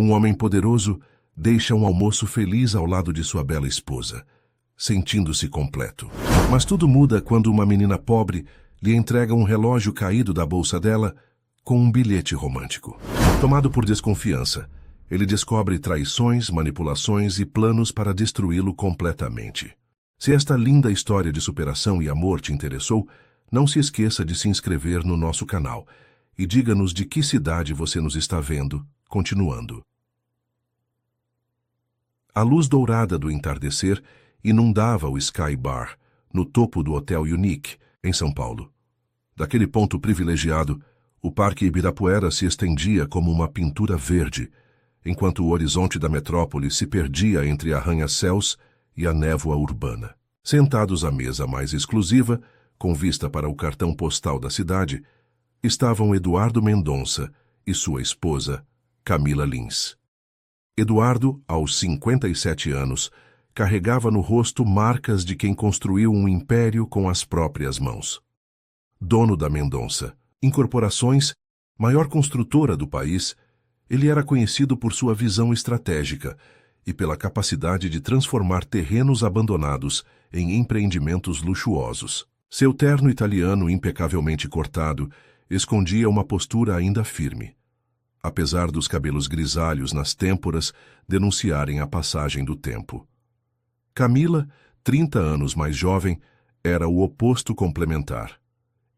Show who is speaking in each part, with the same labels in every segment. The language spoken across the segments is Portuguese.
Speaker 1: Um homem poderoso deixa um almoço feliz ao lado de sua bela esposa, sentindo-se completo. Mas tudo muda quando uma menina pobre lhe entrega um relógio caído da bolsa dela com um bilhete romântico. Tomado por desconfiança, ele descobre traições, manipulações e planos para destruí-lo completamente. Se esta linda história de superação e amor te interessou, não se esqueça de se inscrever no nosso canal e diga-nos de que cidade você nos está vendo, continuando. A luz dourada do entardecer inundava o Sky Bar, no topo do Hotel Unique, em São Paulo. Daquele ponto privilegiado, o Parque Ibirapuera se estendia como uma pintura verde, enquanto o horizonte da metrópole se perdia entre arranha-céus e a névoa urbana. Sentados à mesa mais exclusiva, com vista para o cartão postal da cidade, estavam Eduardo Mendonça e sua esposa, Camila Lins. Eduardo, aos 57 anos, carregava no rosto marcas de quem construiu um império com as próprias mãos. Dono da Mendonça Incorporações, maior construtora do país, ele era conhecido por sua visão estratégica e pela capacidade de transformar terrenos abandonados em empreendimentos luxuosos. Seu terno italiano impecavelmente cortado escondia uma postura ainda firme, apesar dos cabelos grisalhos nas têmporas denunciarem a passagem do tempo. Camila, 30 anos mais jovem, era o oposto complementar.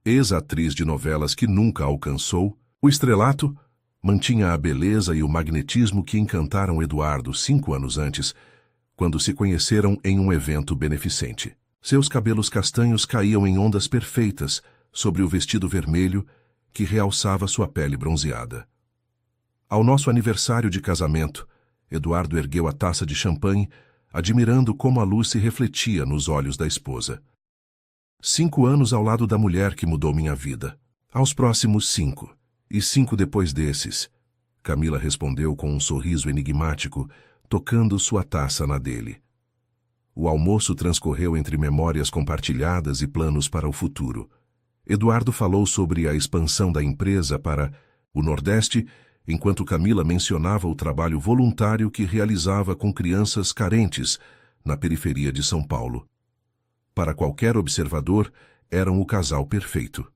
Speaker 1: Ex-atriz de novelas que nunca alcançou, o estrelato mantinha a beleza e o magnetismo que encantaram Eduardo 5 anos antes, quando se conheceram em um evento beneficente. Seus cabelos castanhos caíam em ondas perfeitas sobre o vestido vermelho que realçava sua pele bronzeada. Ao nosso aniversário de casamento, Eduardo ergueu a taça de champanhe, admirando como a luz se refletia nos olhos da esposa. 5 anos ao lado da mulher que mudou minha vida. Aos próximos 5, e 5 depois desses, Camila respondeu com um sorriso enigmático, tocando sua taça na dele. O almoço transcorreu entre memórias compartilhadas e planos para o futuro. Eduardo falou sobre a expansão da empresa para o Nordeste, enquanto Camila mencionava o trabalho voluntário que realizava com crianças carentes na periferia de São Paulo. Para qualquer observador, eram o casal perfeito.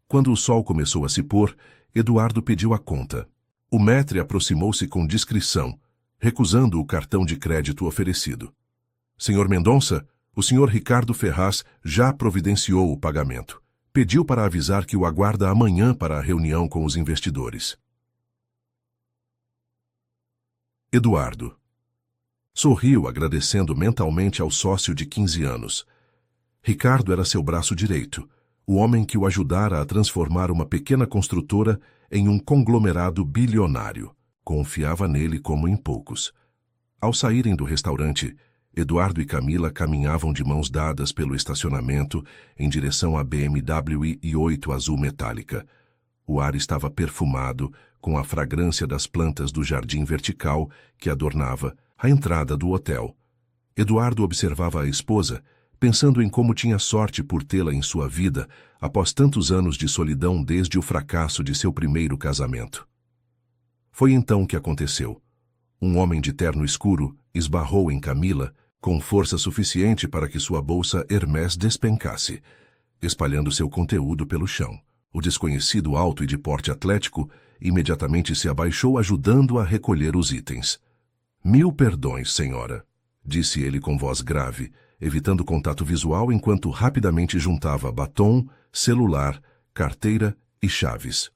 Speaker 1: Quando o sol começou a se pôr, Eduardo pediu a conta. O maître aproximou-se com discrição, recusando o cartão de crédito oferecido. Senhor Mendonça, o senhor Ricardo Ferraz já providenciou o pagamento. Pediu para avisar que o aguarda amanhã para a reunião com os investidores. Eduardo sorriu, agradecendo mentalmente ao sócio de 15 anos. Ricardo era seu braço direito, o homem que o ajudara a transformar uma pequena construtora em um conglomerado bilionário. Confiava nele como em poucos. Ao saírem do restaurante, Eduardo e Camila caminhavam de mãos dadas pelo estacionamento em direção à BMW i8 azul metálica. O ar estava perfumado, com a fragrância das plantas do jardim vertical que adornava a entrada do hotel. Eduardo observava a esposa, pensando em como tinha sorte por tê-la em sua vida após tantos anos de solidão desde o fracasso de seu primeiro casamento. Foi então que aconteceu. Um homem de terno escuro esbarrou em Camila com força suficiente para que sua bolsa Hermès despencasse, espalhando seu conteúdo pelo chão. O desconhecido, alto e de porte atlético, imediatamente se abaixou, ajudando a recolher os itens. "Mil perdões, senhora", disse ele com voz grave, evitando contato visual enquanto rapidamente juntava batom, celular, carteira e chaves.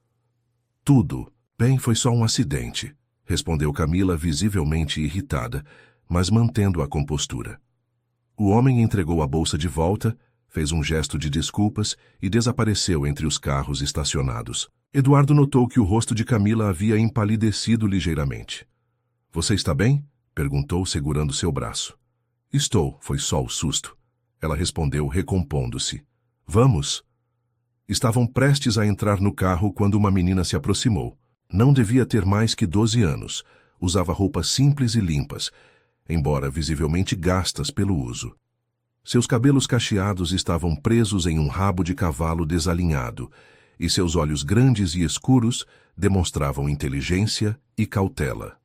Speaker 1: "Tudo bem, foi só um acidente", respondeu Camila, visivelmente irritada, mas mantendo a compostura. O homem entregou a bolsa de volta, fez um gesto de desculpas e desapareceu entre os carros estacionados. Eduardo notou que o rosto de Camila havia empalidecido ligeiramente. "Você está bem?", perguntou, segurando seu braço. "Estou, foi só o susto", ela respondeu, recompondo-se. "Vamos?". Estavam prestes a entrar no carro quando uma menina se aproximou. Não devia ter mais que 12 anos. Usava roupas simples e limpas, embora visivelmente gastas pelo uso. Seus cabelos cacheados estavam presos em um rabo de cavalo desalinhado, e seus olhos grandes e escuros demonstravam inteligência e cautela.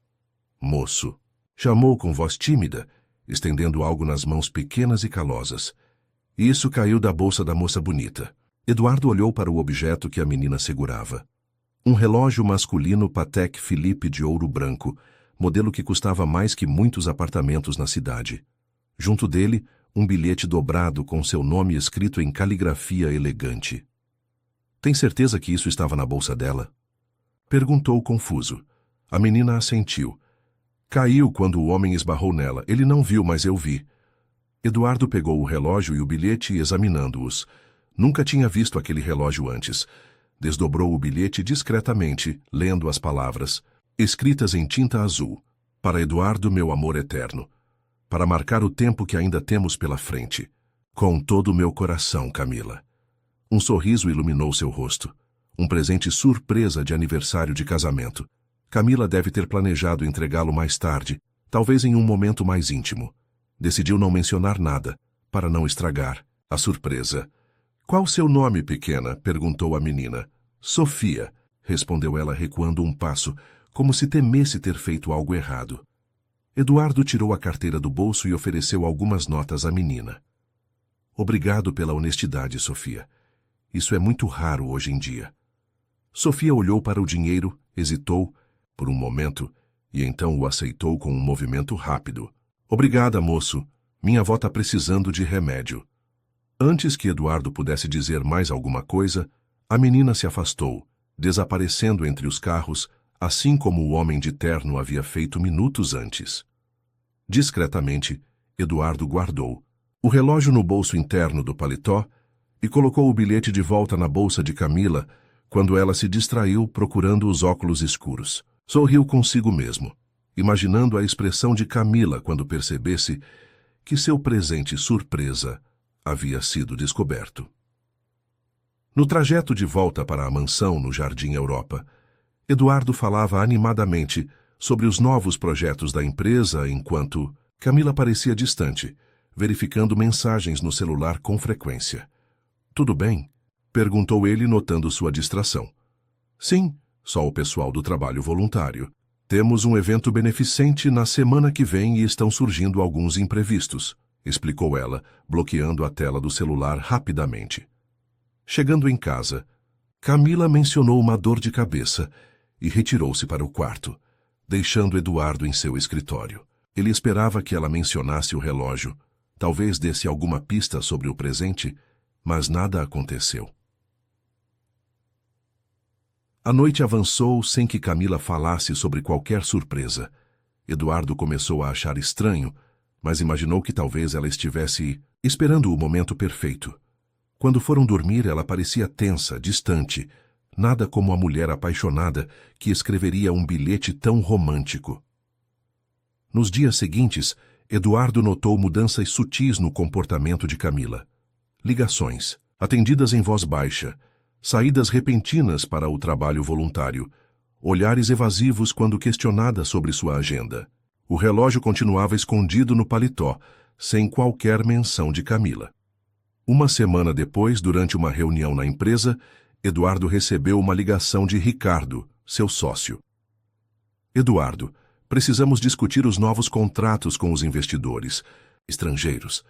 Speaker 1: Moço, chamou com voz tímida, estendendo algo nas mãos pequenas e calosas. Isso caiu da bolsa da moça bonita. Eduardo olhou para o objeto que a menina segurava. Um relógio masculino Patek Philippe de ouro branco, modelo que custava mais que muitos apartamentos na cidade. Junto dele, um bilhete dobrado com seu nome escrito em caligrafia elegante. Tem certeza que isso estava na bolsa dela? Perguntou confuso. A menina assentiu. Caiu quando o homem esbarrou nela. Ele não viu, mas eu vi. Eduardo pegou o relógio e o bilhete examinando-os. Nunca tinha visto aquele relógio antes. Desdobrou o bilhete discretamente, lendo as palavras, escritas em tinta azul. Para Eduardo, meu amor eterno. Para marcar o tempo que ainda temos pela frente. Com todo o meu coração, Camila. Um sorriso iluminou seu rosto. Um presente surpresa de aniversário de casamento. Camila deve ter planejado entregá-lo mais tarde, talvez em um momento mais íntimo. Decidiu não mencionar nada, para não estragar a surpresa. Qual seu nome, pequena? Perguntou a menina. Sofia, respondeu ela recuando um passo, como se temesse ter feito algo errado. Eduardo tirou a carteira do bolso e ofereceu algumas notas à menina. Obrigado pela honestidade, Sofia. Isso é muito raro hoje em dia. Sofia olhou para o dinheiro, hesitou, por um momento, e então o aceitou com um movimento rápido. Obrigada, moço. Minha avó está precisando de remédio. Antes que Eduardo pudesse dizer mais alguma coisa, a menina se afastou, desaparecendo entre os carros, assim como o homem de terno havia feito minutos antes. Discretamente, Eduardo guardou o relógio no bolso interno do paletó e colocou o bilhete de volta na bolsa de Camila quando ela se distraiu procurando os óculos escuros. Sorriu consigo mesmo, imaginando a expressão de Camila quando percebesse que seu presente surpresa havia sido descoberto. No trajeto de volta para a mansão no Jardim Europa, Eduardo falava animadamente sobre os novos projetos da empresa enquanto Camila parecia distante, verificando mensagens no celular com frequência. Tudo bem? Perguntou ele, notando sua distração. Sim, só o pessoal do trabalho voluntário. Temos um evento beneficente na semana que vem e estão surgindo alguns imprevistos, explicou ela, bloqueando a tela do celular rapidamente. Chegando em casa, Camila mencionou uma dor de cabeça e retirou-se para o quarto, deixando Eduardo em seu escritório. Ele esperava que ela mencionasse o relógio, talvez desse alguma pista sobre o presente, mas nada aconteceu. A noite avançou sem que Camila falasse sobre qualquer surpresa. Eduardo começou a achar estranho, mas imaginou que talvez ela estivesse esperando o momento perfeito. Quando foram dormir, ela parecia tensa, distante, nada como a mulher apaixonada que escreveria um bilhete tão romântico. Nos dias seguintes, Eduardo notou mudanças sutis no comportamento de Camila. Ligações, atendidas em voz baixa, saídas repentinas para o trabalho voluntário, olhares evasivos quando questionada sobre sua agenda. O relógio continuava escondido no paletó, sem qualquer menção de Camila. Uma semana depois, durante uma reunião na empresa, Eduardo recebeu uma ligação de Ricardo, seu sócio. Eduardo, precisamos discutir os novos contratos com os investidores estrangeiros.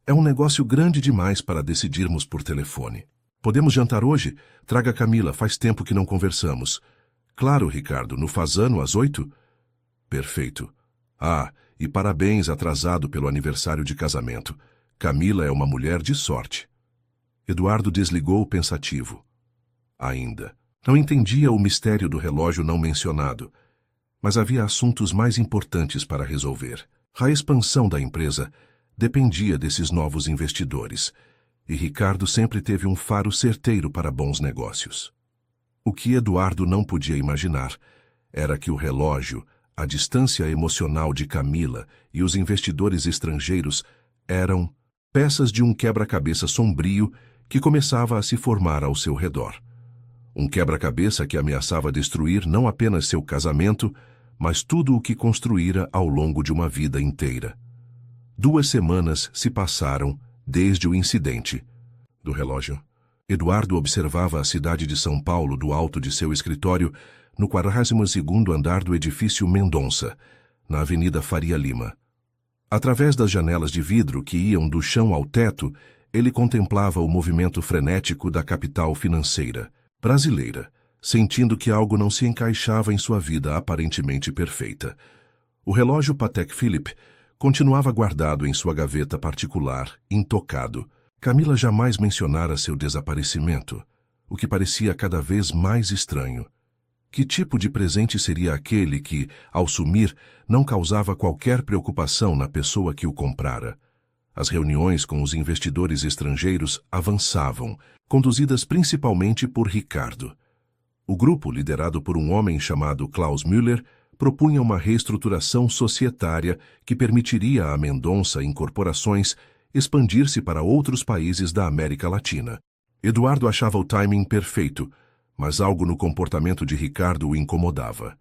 Speaker 1: É um negócio grande demais para decidirmos por telefone. Podemos jantar hoje? Traga Camila, faz tempo que não conversamos. Claro, Ricardo, no Fazano às 8? Perfeito. Ah, e parabéns atrasado pelo aniversário de casamento. Camila é uma mulher de sorte. Eduardo desligou pensativo. Ainda. Não entendia o mistério do relógio não mencionado, mas havia assuntos mais importantes para resolver. A expansão da empresa dependia desses novos investidores, e Ricardo sempre teve um faro certeiro para bons negócios. O que Eduardo não podia imaginar era que o relógio, a distância emocional de Camila e os investidores estrangeiros eram peças de um quebra-cabeça sombrio que começava a se formar ao seu redor. Um quebra-cabeça que ameaçava destruir não apenas seu casamento, mas tudo o que construíra ao longo de uma vida inteira. 2 semanas se passaram desde o incidente do relógio. Eduardo observava a cidade de São Paulo do alto de seu escritório, no 42º andar do edifício Mendonça, na Avenida Faria Lima. Através das janelas de vidro que iam do chão ao teto, ele contemplava o movimento frenético da capital financeira brasileira, sentindo que algo não se encaixava em sua vida aparentemente perfeita. O relógio Patek Philippe continuava guardado em sua gaveta particular, intocado. Camila jamais mencionara seu desaparecimento, o que parecia cada vez mais estranho. Que tipo de presente seria aquele que, ao sumir, não causava qualquer preocupação na pessoa que o comprara? As reuniões com os investidores estrangeiros avançavam, conduzidas principalmente por Ricardo. O grupo, liderado por um homem chamado Klaus Müller, propunha uma reestruturação societária que permitiria a Mendonça Incorporações expandir-se para outros países da América Latina. Eduardo achava o timing perfeito, mas algo no comportamento de Ricardo o incomodava.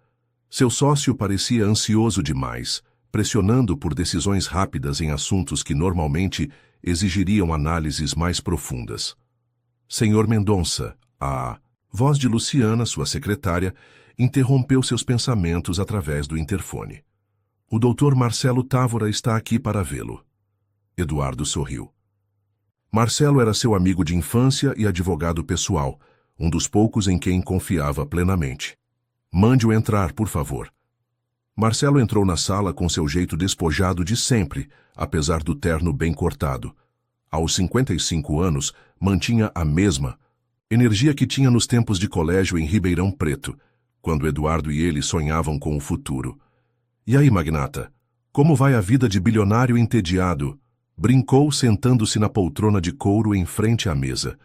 Speaker 1: Seu sócio parecia ansioso demais, pressionando por decisões rápidas em assuntos que normalmente exigiriam análises mais profundas. Senhor Mendonça, a voz de Luciana, sua secretária, interrompeu seus pensamentos através do interfone. O doutor Marcelo Távora está aqui para vê-lo. Eduardo sorriu. Marcelo era seu amigo de infância e advogado pessoal, um dos poucos em quem confiava plenamente. Mande-o entrar, por favor. Marcelo entrou na sala com seu jeito despojado de sempre, apesar do terno bem cortado. Aos 55 anos, mantinha a mesma energia que tinha nos tempos de colégio em Ribeirão Preto, quando Eduardo e ele sonhavam com o futuro. E aí, magnata, como vai a vida de bilionário entediado? Brincou sentando-se na poltrona de couro em frente à mesa.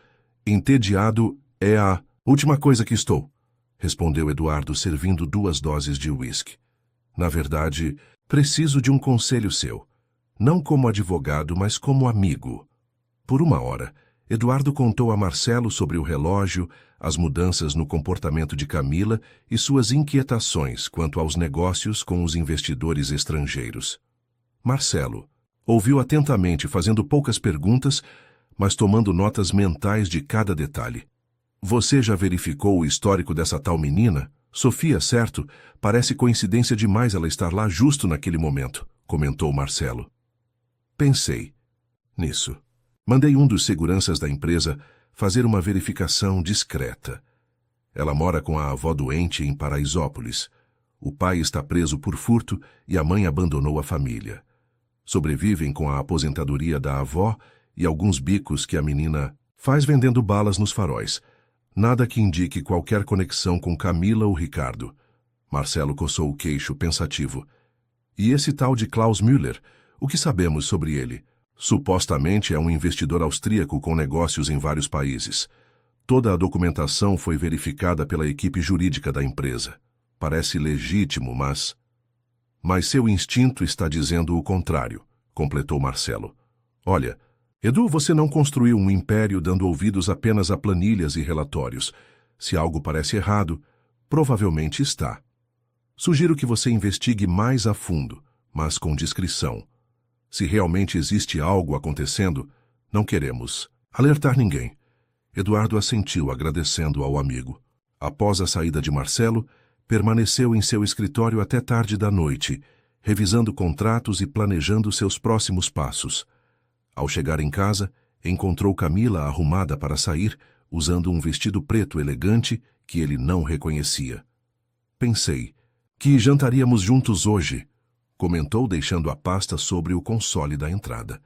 Speaker 1: Entediado é a última coisa que estou, respondeu Eduardo servindo 2 doses de uísque. Na verdade, preciso de um conselho seu. Não como advogado, mas como amigo. Por 1 hora, Eduardo contou a Marcelo sobre o relógio, as mudanças no comportamento de Camila e suas inquietações quanto aos negócios com os investidores estrangeiros. Marcelo ouviu atentamente, fazendo poucas perguntas, mas tomando notas mentais de cada detalhe. Você já verificou o histórico dessa tal menina? Sofia, certo? Parece coincidência demais ela estar lá justo naquele momento, comentou Marcelo. Pensei nisso. Mandei um dos seguranças da empresa fazer uma verificação discreta. Ela mora com a avó doente em Paraisópolis. O pai está preso por furto e a mãe abandonou a família. Sobrevivem com a aposentadoria da avó e alguns bicos que a menina faz vendendo balas nos faróis. Nada que indique qualquer conexão com Camila ou Ricardo. Marcelo coçou o queixo, pensativo. E esse tal de Klaus Müller, o que sabemos sobre ele? Supostamente é um investidor austríaco com negócios em vários países. Toda a documentação foi verificada pela equipe jurídica da empresa. Parece legítimo, mas seu instinto está dizendo o contrário, completou Marcelo. Olha, Edu, você não construiu um império dando ouvidos apenas a planilhas e relatórios. Se algo parece errado, provavelmente está. Sugiro que você investigue mais a fundo, mas com discrição. Se realmente existe algo acontecendo, não queremos alertar ninguém. Eduardo assentiu, agradecendo ao amigo. Após a saída de Marcelo, permaneceu em seu escritório até tarde da noite, revisando contratos e planejando seus próximos passos. Ao chegar em casa, encontrou Camila arrumada para sair, usando um vestido preto elegante que ele não reconhecia. Pensei que jantaríamos juntos hoje, comentou deixando a pasta sobre o console da entrada.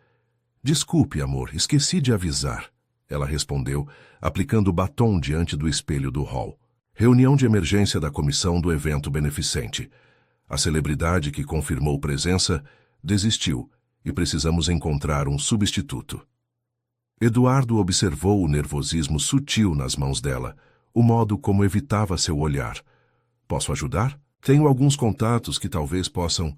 Speaker 1: Desculpe, amor, esqueci de avisar, ela respondeu, aplicando batom diante do espelho do hall. Reunião de emergência da comissão do evento beneficente. A celebridade que confirmou presença desistiu e precisamos encontrar um substituto. Eduardo observou o nervosismo sutil nas mãos dela, o modo como evitava seu olhar. Posso ajudar? Tenho alguns contatos que talvez possam...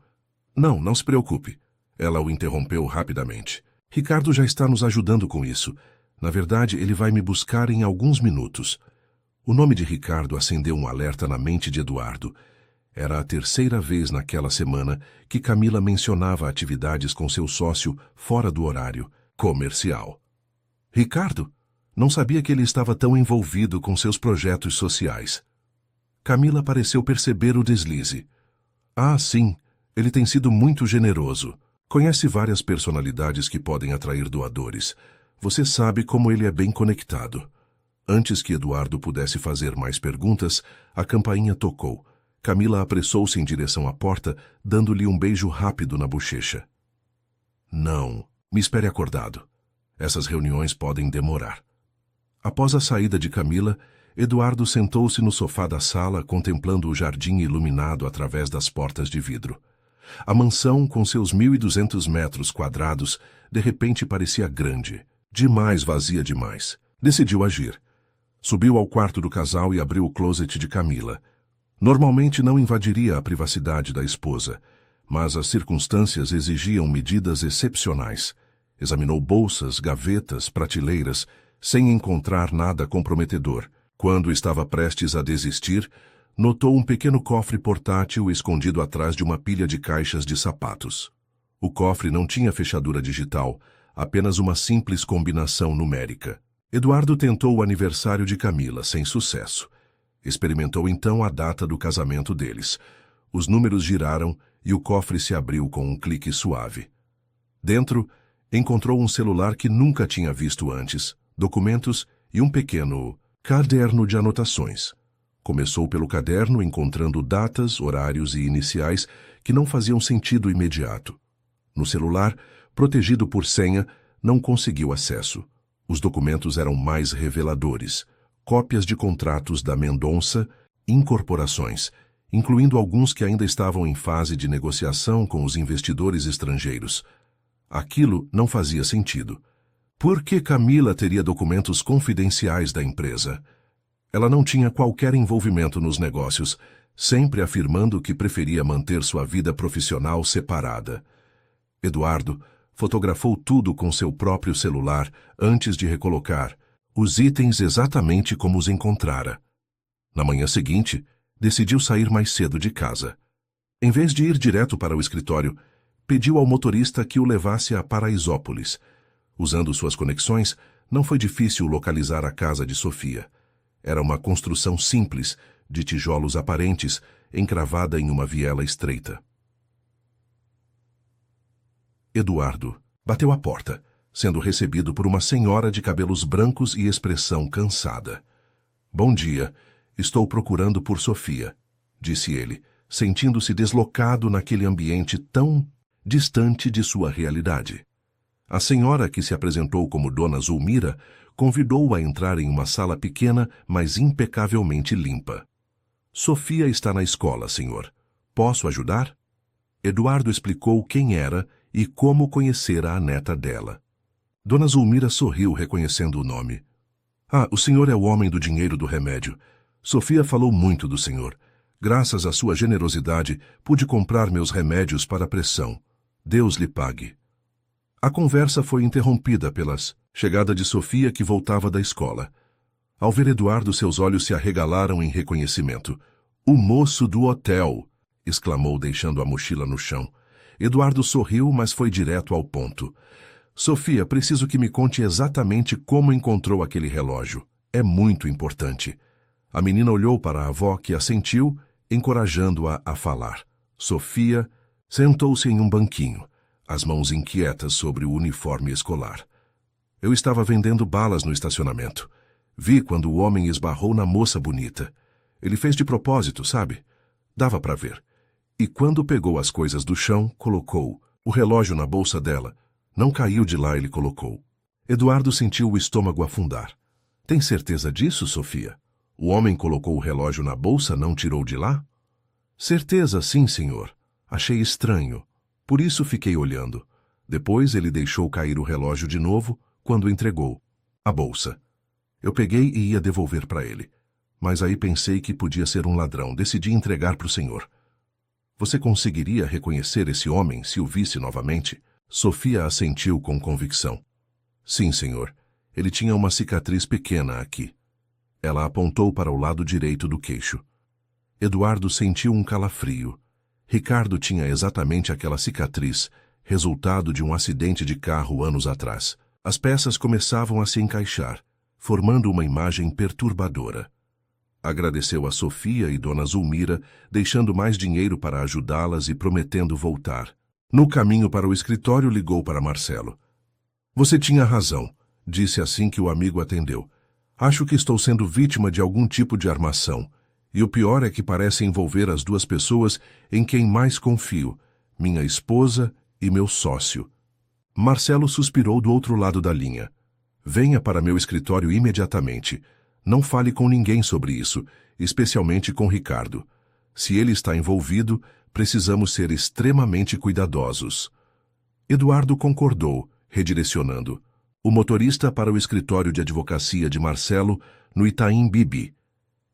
Speaker 1: Não se preocupe. Ela o interrompeu rapidamente. Ricardo já está nos ajudando com isso. Na verdade, ele vai me buscar em alguns minutos. O nome de Ricardo acendeu um alerta na mente de Eduardo. Era a 3ª vez naquela semana que Camila mencionava atividades com seu sócio fora do horário comercial. Ricardo? Não sabia que ele estava tão envolvido com seus projetos sociais. Camila pareceu perceber o deslize. Ah, sim, ele tem sido muito generoso. Conhece várias personalidades que podem atrair doadores. Você sabe como ele é bem conectado. Antes que Eduardo pudesse fazer mais perguntas, a campainha tocou. Camila apressou-se em direção à porta, dando-lhe um beijo rápido na bochecha. Não, me espere acordado. Essas reuniões podem demorar. Após a saída de Camila, Eduardo sentou-se no sofá da sala, contemplando o jardim iluminado através das portas de vidro. A mansão, com seus 1.200 metros quadrados, de repente parecia grande, demais vazia demais. Decidiu agir. Subiu ao quarto do casal e abriu o closet de Camila. Normalmente não invadiria a privacidade da esposa, mas as circunstâncias exigiam medidas excepcionais. Examinou bolsas, gavetas, prateleiras, sem encontrar nada comprometedor. Quando estava prestes a desistir, notou um pequeno cofre portátil escondido atrás de uma pilha de caixas de sapatos. O cofre não tinha fechadura digital, apenas uma simples combinação numérica. Eduardo tentou o aniversário de Camila, sem sucesso. Experimentou então a data do casamento deles. Os números giraram e o cofre se abriu com um clique suave. Dentro, encontrou um celular que nunca tinha visto antes, documentos e um pequeno caderno de anotações. Começou pelo caderno encontrando datas, horários e iniciais que não faziam sentido imediato. No celular, protegido por senha, não conseguiu acesso. Os documentos eram mais reveladores. Cópias de contratos da Mendonça, incorporações, incluindo alguns que ainda estavam em fase de negociação com os investidores estrangeiros. Aquilo não fazia sentido. Por que Camila teria documentos confidenciais da empresa? Ela não tinha qualquer envolvimento nos negócios, sempre afirmando que preferia manter sua vida profissional separada. Eduardo fotografou tudo com seu próprio celular antes de recolocar os itens exatamente como os encontrara. Na manhã seguinte, decidiu sair mais cedo de casa. Em vez de ir direto para o escritório, pediu ao motorista que o levasse a Paraisópolis. Usando suas conexões, não foi difícil localizar a casa de Sofia. Era uma construção simples, de tijolos aparentes, encravada em uma viela estreita. Eduardo bateu à porta, sendo recebido por uma senhora de cabelos brancos e expressão cansada. "Bom dia, estou procurando por Sofia", disse ele, sentindo-se deslocado naquele ambiente tão distante de sua realidade. A senhora, que se apresentou como Dona Zulmira, convidou-o a entrar em uma sala pequena, mas impecavelmente limpa. "Sofia está na escola, senhor. Posso ajudar?" Eduardo explicou quem era e como conhecera a neta dela. Dona Zulmira sorriu, reconhecendo o nome. "Ah, o senhor é o homem do dinheiro do remédio. Sofia falou muito do senhor. Graças à sua generosidade, pude comprar meus remédios para a pressão. Deus lhe pague." A conversa foi interrompida pela chegada de Sofia, que voltava da escola. Ao ver Eduardo, seus olhos se arregalaram em reconhecimento. "O moço do hotel!" exclamou, deixando a mochila no chão. Eduardo sorriu, mas foi direto ao ponto. "Sofia, preciso que me conte exatamente como encontrou aquele relógio. É muito importante." A menina olhou para a avó, que assentiu, encorajando-a a falar. Sofia sentou-se em um banquinho, as mãos inquietas sobre o uniforme escolar. "Eu estava vendendo balas no estacionamento. Vi quando o homem esbarrou na moça bonita. Ele fez de propósito, sabe? Dava para ver. E quando pegou as coisas do chão, colocou o relógio na bolsa dela. Não caiu de lá, ele colocou." Eduardo sentiu o estômago afundar. "Tem certeza disso, Sofia? O homem colocou o relógio na bolsa, não tirou de lá?" "Certeza, sim, senhor. Achei estranho. Por isso fiquei olhando. Depois ele deixou cair o relógio de novo quando entregou a bolsa. Eu peguei e ia devolver para ele. Mas aí pensei que podia ser um ladrão. Decidi entregar para o senhor." "Você conseguiria reconhecer esse homem se o visse novamente?" Sofia assentiu com convicção. "Sim, senhor. Ele tinha uma cicatriz pequena aqui." Ela apontou para o lado direito do queixo. Eduardo sentiu um calafrio. Ricardo tinha exatamente aquela cicatriz, resultado de um acidente de carro anos atrás. As peças começavam a se encaixar, formando uma imagem perturbadora. Agradeceu a Sofia e Dona Zulmira, deixando mais dinheiro para ajudá-las e prometendo voltar. No caminho para o escritório, ligou para Marcelo. Você tinha razão, disse assim que o amigo atendeu. Acho que estou sendo vítima de algum tipo de armação. E o pior é que parece envolver as duas pessoas em quem mais confio, minha esposa e meu sócio. Marcelo suspirou do outro lado da linha. Venha para meu escritório imediatamente. Não fale com ninguém sobre isso, especialmente com Ricardo. Se ele está envolvido, precisamos ser extremamente cuidadosos. Eduardo concordou, redirecionando o motorista para o escritório de advocacia de Marcelo, no Itaim Bibi.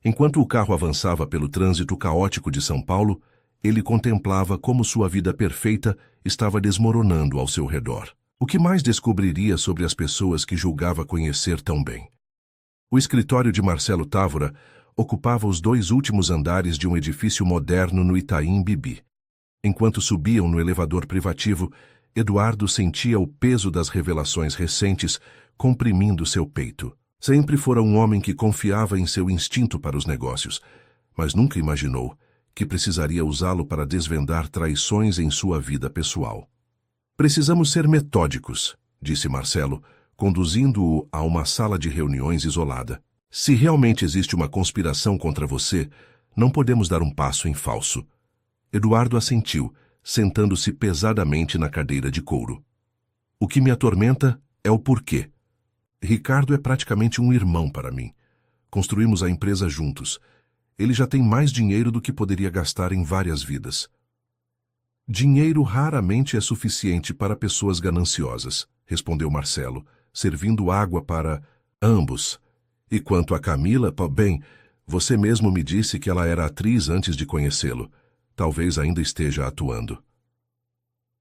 Speaker 1: Enquanto o carro avançava pelo trânsito caótico de São Paulo, ele contemplava como sua vida perfeita estava desmoronando ao seu redor. O que mais descobriria sobre as pessoas que julgava conhecer tão bem? O escritório de Marcelo Távora ocupava os 2 últimos andares de um edifício moderno no Itaim Bibi. Enquanto subiam no elevador privativo, Eduardo sentia o peso das revelações recentes comprimindo seu peito. Sempre fora um homem que confiava em seu instinto para os negócios, mas nunca imaginou que precisaria usá-lo para desvendar traições em sua vida pessoal. Precisamos ser metódicos, disse Marcelo, conduzindo-o a uma sala de reuniões isolada. Se realmente existe uma conspiração contra você, não podemos dar um passo em falso. Eduardo assentiu, sentando-se pesadamente na cadeira de couro. O que me atormenta é o porquê. Ricardo é praticamente um irmão para mim. Construímos a empresa juntos. Ele já tem mais dinheiro do que poderia gastar em várias vidas. Dinheiro raramente é suficiente para pessoas gananciosas, respondeu Marcelo, servindo água para ambos. E quanto a Camila, bem, você mesmo me disse que ela era atriz antes de conhecê-lo. Talvez ainda esteja atuando.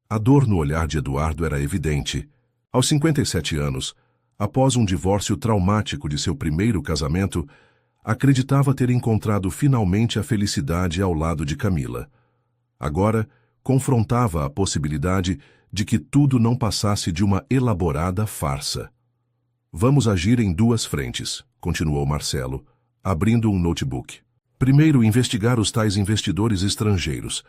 Speaker 1: A dor no olhar de Eduardo era evidente. Aos 57 anos, após um divórcio traumático de seu primeiro casamento, acreditava ter encontrado finalmente a felicidade ao lado de Camila. Agora, confrontava a possibilidade de que tudo não passasse de uma elaborada farsa. Vamos agir em 2 frentes, continuou Marcelo, abrindo um notebook. Primeiro, investigar os tais investidores estrangeiros.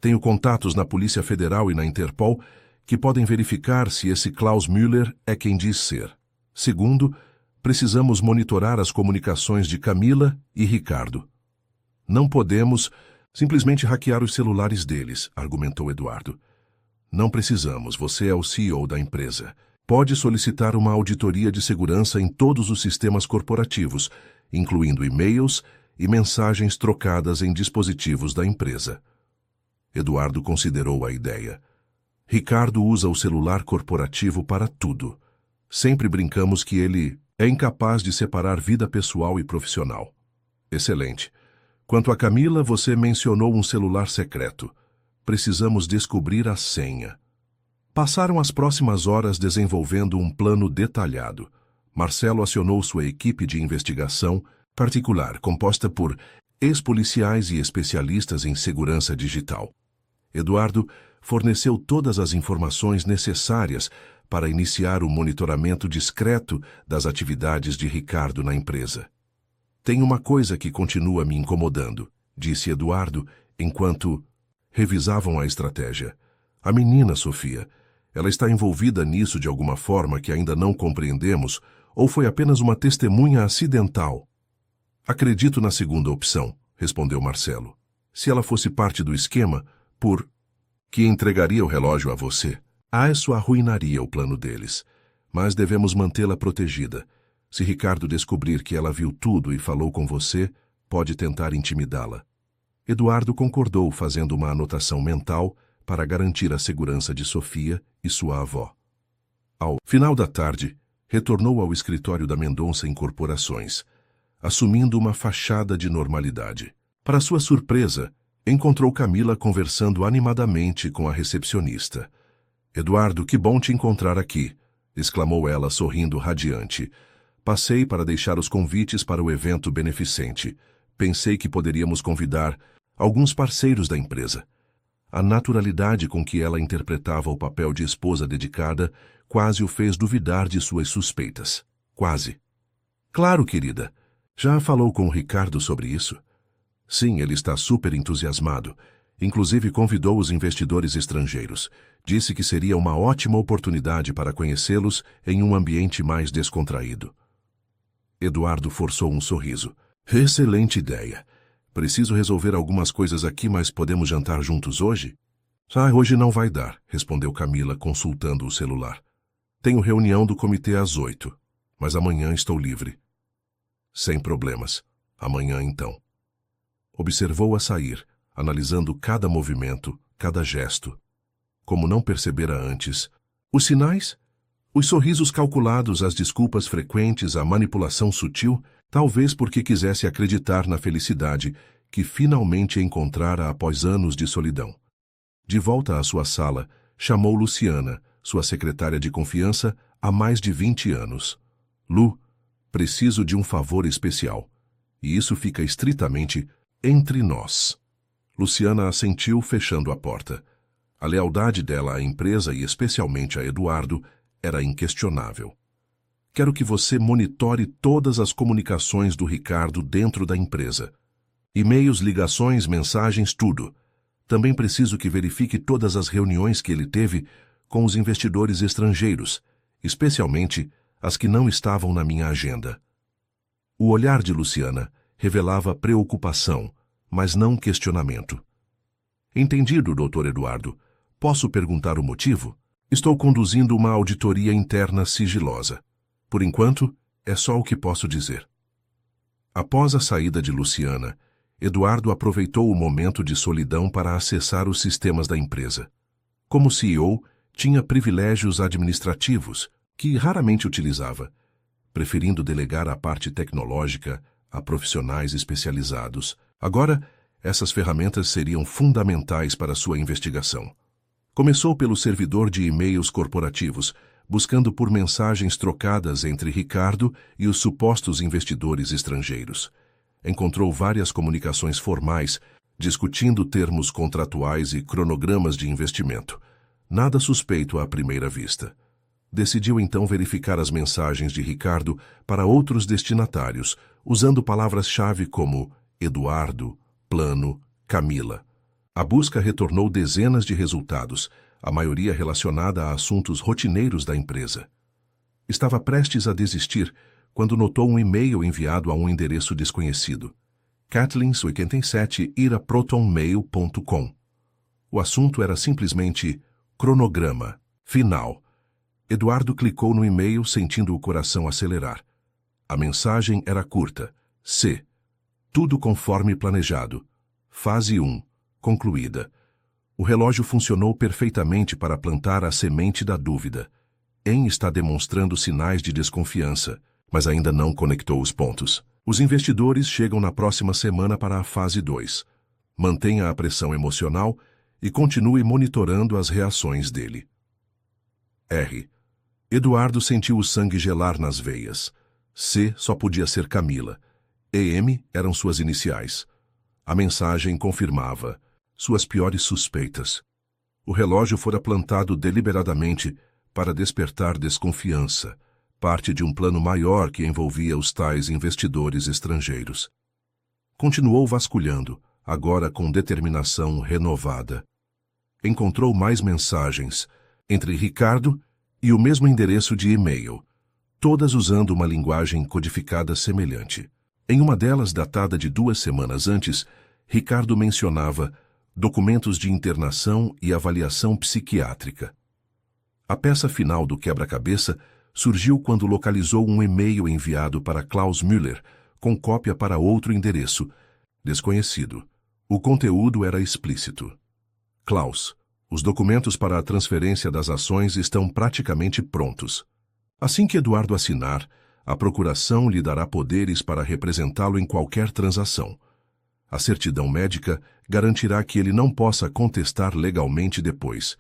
Speaker 1: Tenho contatos na Polícia Federal e na Interpol que podem verificar se esse Klaus Müller é quem diz ser. Segundo, precisamos monitorar as comunicações de Camila e Ricardo. Não podemos simplesmente hackear os celulares deles, argumentou Eduardo. Não precisamos, você é o CEO da empresa. Pode solicitar uma auditoria de segurança em todos os sistemas corporativos, incluindo e-mails e mensagens trocadas em dispositivos da empresa. Eduardo considerou a ideia. Ricardo usa o celular corporativo para tudo. Sempre brincamos que ele é incapaz de separar vida pessoal e profissional. Excelente. Quanto a Camila, você mencionou um celular secreto. Precisamos descobrir a senha. Passaram as próximas horas desenvolvendo um plano detalhado. Marcelo acionou sua equipe de investigação particular, composta por ex-policiais e especialistas em segurança digital. Eduardo forneceu todas as informações necessárias para iniciar o monitoramento discreto das atividades de Ricardo na empresa. Tem uma coisa que continua me incomodando, disse Eduardo, enquanto revisavam a estratégia. A menina, Sofia, ela está envolvida nisso de alguma forma que ainda não compreendemos ou foi apenas uma testemunha acidental? Acredito na segunda opção, respondeu Marcelo. Se ela fosse parte do esquema, por que entregaria o relógio a você. Isso arruinaria o plano deles. Mas devemos mantê-la protegida. Se Ricardo descobrir que ela viu tudo e falou com você, pode tentar intimidá-la. Eduardo concordou, fazendo uma anotação mental para garantir a segurança de Sofia e sua avó. Ao final da tarde, retornou ao escritório da Mendonça Incorporações, assumindo uma fachada de normalidade. Para sua surpresa, encontrou Camila conversando animadamente com a recepcionista. Eduardo, que bom te encontrar aqui, exclamou ela sorrindo radiante. Passei para deixar os convites para o evento beneficente. Pensei que poderíamos convidar alguns parceiros da empresa. A naturalidade com que ela interpretava o papel de esposa dedicada quase o fez duvidar de suas suspeitas. Quase. Claro, querida. Já falou com o Ricardo sobre isso? Sim, ele está super entusiasmado. Inclusive convidou os investidores estrangeiros. Disse que seria uma ótima oportunidade para conhecê-los em um ambiente mais descontraído. Eduardo forçou um sorriso. Excelente ideia. Preciso resolver algumas coisas aqui, mas podemos jantar juntos hoje? Hoje não vai dar, respondeu Camila, consultando o celular. Tenho reunião do comitê às 8, mas amanhã estou livre. Sem problemas. Amanhã, então. Observou-a sair, analisando cada movimento, cada gesto. Como não percebera antes, os sinais, os sorrisos calculados, as desculpas frequentes, a manipulação sutil, talvez porque quisesse acreditar na felicidade que finalmente encontrara após anos de solidão. De volta à sua sala, chamou Luciana, sua secretária de confiança, há mais de 20 anos. Lu, preciso de um favor especial. E isso fica estritamente entre nós. Luciana assentiu, fechando a porta. A lealdade dela à empresa e especialmente a Eduardo era inquestionável. Quero que você monitore todas as comunicações do Ricardo dentro da empresa. E-mails, ligações, mensagens, tudo. Também preciso que verifique todas as reuniões que ele teve com os investidores estrangeiros, especialmente as que não estavam na minha agenda. O olhar de Luciana revelava preocupação, mas não questionamento. Entendido, Dr. Eduardo. Posso perguntar o motivo? Estou conduzindo uma auditoria interna sigilosa. Por enquanto, é só o que posso dizer. Após a saída de Luciana, Eduardo aproveitou o momento de solidão para acessar os sistemas da empresa. Como CEO, tinha privilégios administrativos, que raramente utilizava, preferindo delegar a parte tecnológica a profissionais especializados. Agora, essas ferramentas seriam fundamentais para sua investigação. Começou pelo servidor de e-mails corporativos, buscando por mensagens trocadas entre Ricardo e os supostos investidores estrangeiros. Encontrou várias comunicações formais, discutindo termos contratuais e cronogramas de investimento. Nada suspeito à primeira vista. Decidiu então verificar as mensagens de Ricardo para outros destinatários, usando palavras-chave como Eduardo, Plano, Camila. A busca retornou dezenas de resultados, a maioria relacionada a assuntos rotineiros da empresa. Estava prestes a desistir quando notou um e-mail enviado a um endereço desconhecido. katlins87@protonmail.com. O assunto era simplesmente cronograma, final. Eduardo clicou no e-mail, sentindo o coração acelerar. A mensagem era curta. C. Tudo conforme planejado. Fase 1. Concluída. O relógio funcionou perfeitamente para plantar a semente da dúvida. En está demonstrando sinais de desconfiança, mas ainda não conectou os pontos. Os investidores chegam na próxima semana para a fase 2. Mantenha a pressão emocional e continue monitorando as reações dele. R. Eduardo sentiu o sangue gelar nas veias. C só podia ser Camila. EM eram suas iniciais. A mensagem confirmava suas piores suspeitas. O relógio fora plantado deliberadamente para despertar desconfiança, parte de um plano maior que envolvia os tais investidores estrangeiros. Continuou vasculhando, agora com determinação renovada. Encontrou mais mensagens, entre Ricardo e o mesmo endereço de e-mail, todas usando uma linguagem codificada semelhante. Em uma delas, datada de 2 semanas antes, Ricardo mencionava documentos de internação e avaliação psiquiátrica. A peça final do quebra-cabeça surgiu quando localizou um e-mail enviado para Klaus Müller, com cópia para outro endereço, desconhecido. O conteúdo era explícito. Klaus, os documentos para a transferência das ações estão praticamente prontos. Assim que Eduardo assinar, a procuração lhe dará poderes para representá-lo em qualquer transação. A certidão médica garantirá que ele não possa contestar legalmente depois.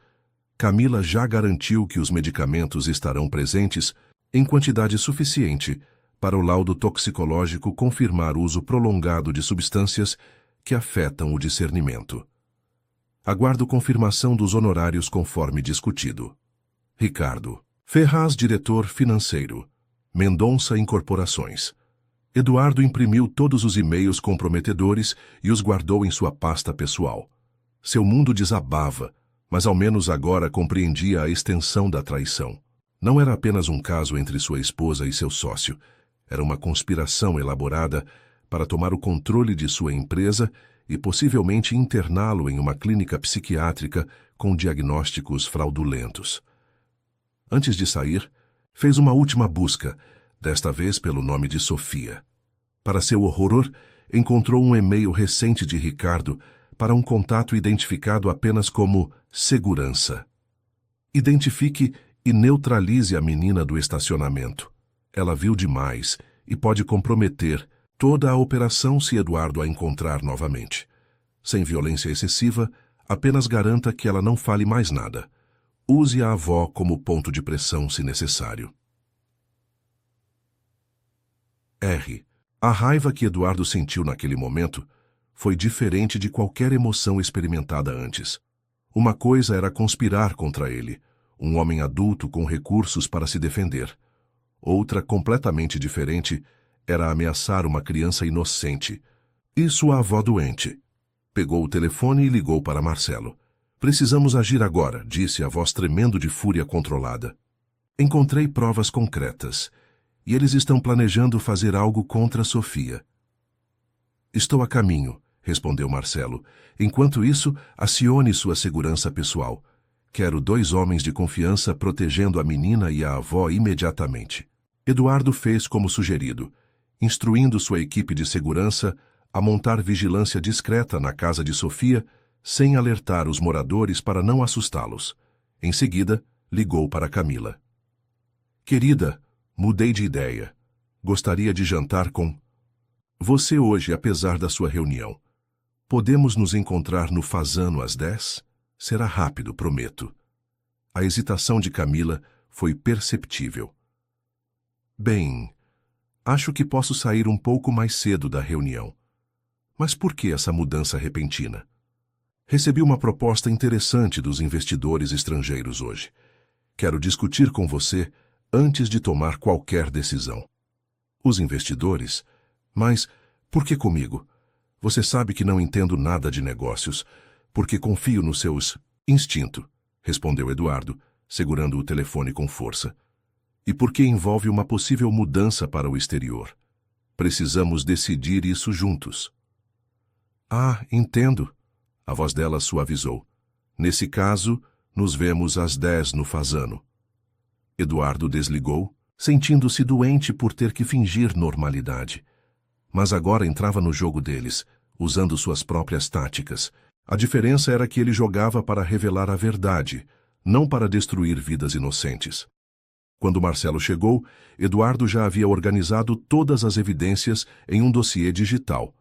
Speaker 1: Camila já garantiu que os medicamentos estarão presentes em quantidade suficiente para o laudo toxicológico confirmar o uso prolongado de substâncias que afetam o discernimento. Aguardo confirmação dos honorários conforme discutido. Ricardo. Ferraz, diretor financeiro. Mendonça Incorporações. Eduardo imprimiu todos os e-mails comprometedores e os guardou em sua pasta pessoal. Seu mundo desabava, mas ao menos agora compreendia a extensão da traição. Não era apenas um caso entre sua esposa e seu sócio. Era uma conspiração elaborada para tomar o controle de sua empresa e possivelmente interná-lo em uma clínica psiquiátrica com diagnósticos fraudulentos. Antes de sair, fez uma última busca, desta vez pelo nome de Sofia. Para seu horror, encontrou um e-mail recente de Ricardo para um contato identificado apenas como segurança. Identifique e neutralize a menina do estacionamento. Ela viu demais e pode comprometer toda a operação se Eduardo a encontrar novamente. Sem violência excessiva, apenas garanta que ela não fale mais nada. Use a avó como ponto de pressão se necessário. R. A raiva que Eduardo sentiu naquele momento foi diferente de qualquer emoção experimentada antes. Uma coisa era conspirar contra ele, um homem adulto com recursos para se defender. Outra, completamente diferente, era ameaçar uma criança inocente e sua avó doente. Pegou o telefone e ligou para Marcelo. Precisamos agir agora, disse a voz tremendo de fúria controlada. Encontrei provas concretas, e eles estão planejando fazer algo contra Sofia. Estou a caminho, respondeu Marcelo. Enquanto isso, acione sua segurança pessoal. Quero 2 homens de confiança protegendo a menina e a avó imediatamente. Eduardo fez como sugerido, instruindo sua equipe de segurança a montar vigilância discreta na casa de Sofia, sem alertar os moradores para não assustá-los. Em seguida, ligou para Camila. Querida, mudei de ideia. Gostaria de jantar com você hoje, apesar da sua reunião. Podemos nos encontrar no Fazano às 10? Será rápido, prometo. A hesitação de Camila foi perceptível. Bem, acho que posso sair um pouco mais cedo da reunião. Mas por que essa mudança repentina? Recebi uma proposta interessante dos investidores estrangeiros hoje. Quero discutir com você antes de tomar qualquer decisão. Os investidores? Mas por que comigo? Você sabe que não entendo nada de negócios, porque confio nos seus instinto, respondeu Eduardo, segurando o telefone com força. E porque envolve uma possível mudança para o exterior. Precisamos decidir isso juntos. Ah, entendo. A voz dela suavizou. Nesse caso, nos vemos às 10 no Fazano. Eduardo desligou, sentindo-se doente por ter que fingir normalidade. Mas agora entrava no jogo deles, usando suas próprias táticas. A diferença era que ele jogava para revelar a verdade, não para destruir vidas inocentes. Quando Marcelo chegou, Eduardo já havia organizado todas as evidências em um dossiê digital.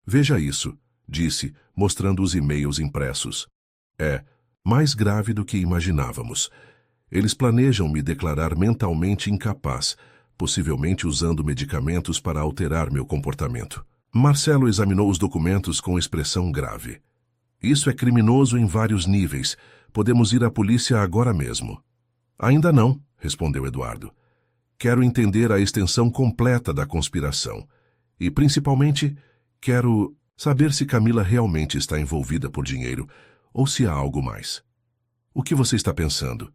Speaker 1: Veja isso, disse, mostrando os e-mails impressos. É mais grave do que imaginávamos. Eles planejam me declarar mentalmente incapaz, possivelmente usando medicamentos para alterar meu comportamento. Marcelo examinou os documentos com expressão grave. Isso é criminoso em vários níveis. Podemos ir à polícia agora mesmo. Ainda não, respondeu Eduardo. Quero entender a extensão completa da conspiração. E, principalmente, quero saber se Camila realmente está envolvida por dinheiro ou se há algo mais. O que você está pensando?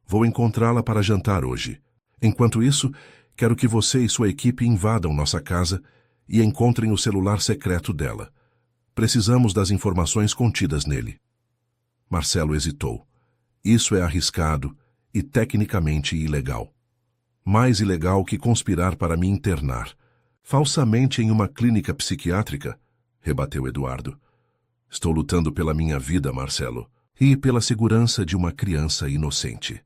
Speaker 1: Vou encontrá-la para jantar hoje. Enquanto isso, quero que você e sua equipe invadam nossa casa e encontrem o celular secreto dela. Precisamos das informações contidas nele. Marcelo hesitou. Isso é arriscado e tecnicamente ilegal. Mais ilegal que conspirar para me internar, falsamente em uma clínica psiquiátrica, rebateu Eduardo. Estou lutando pela minha vida, Marcelo, e pela segurança de uma criança inocente.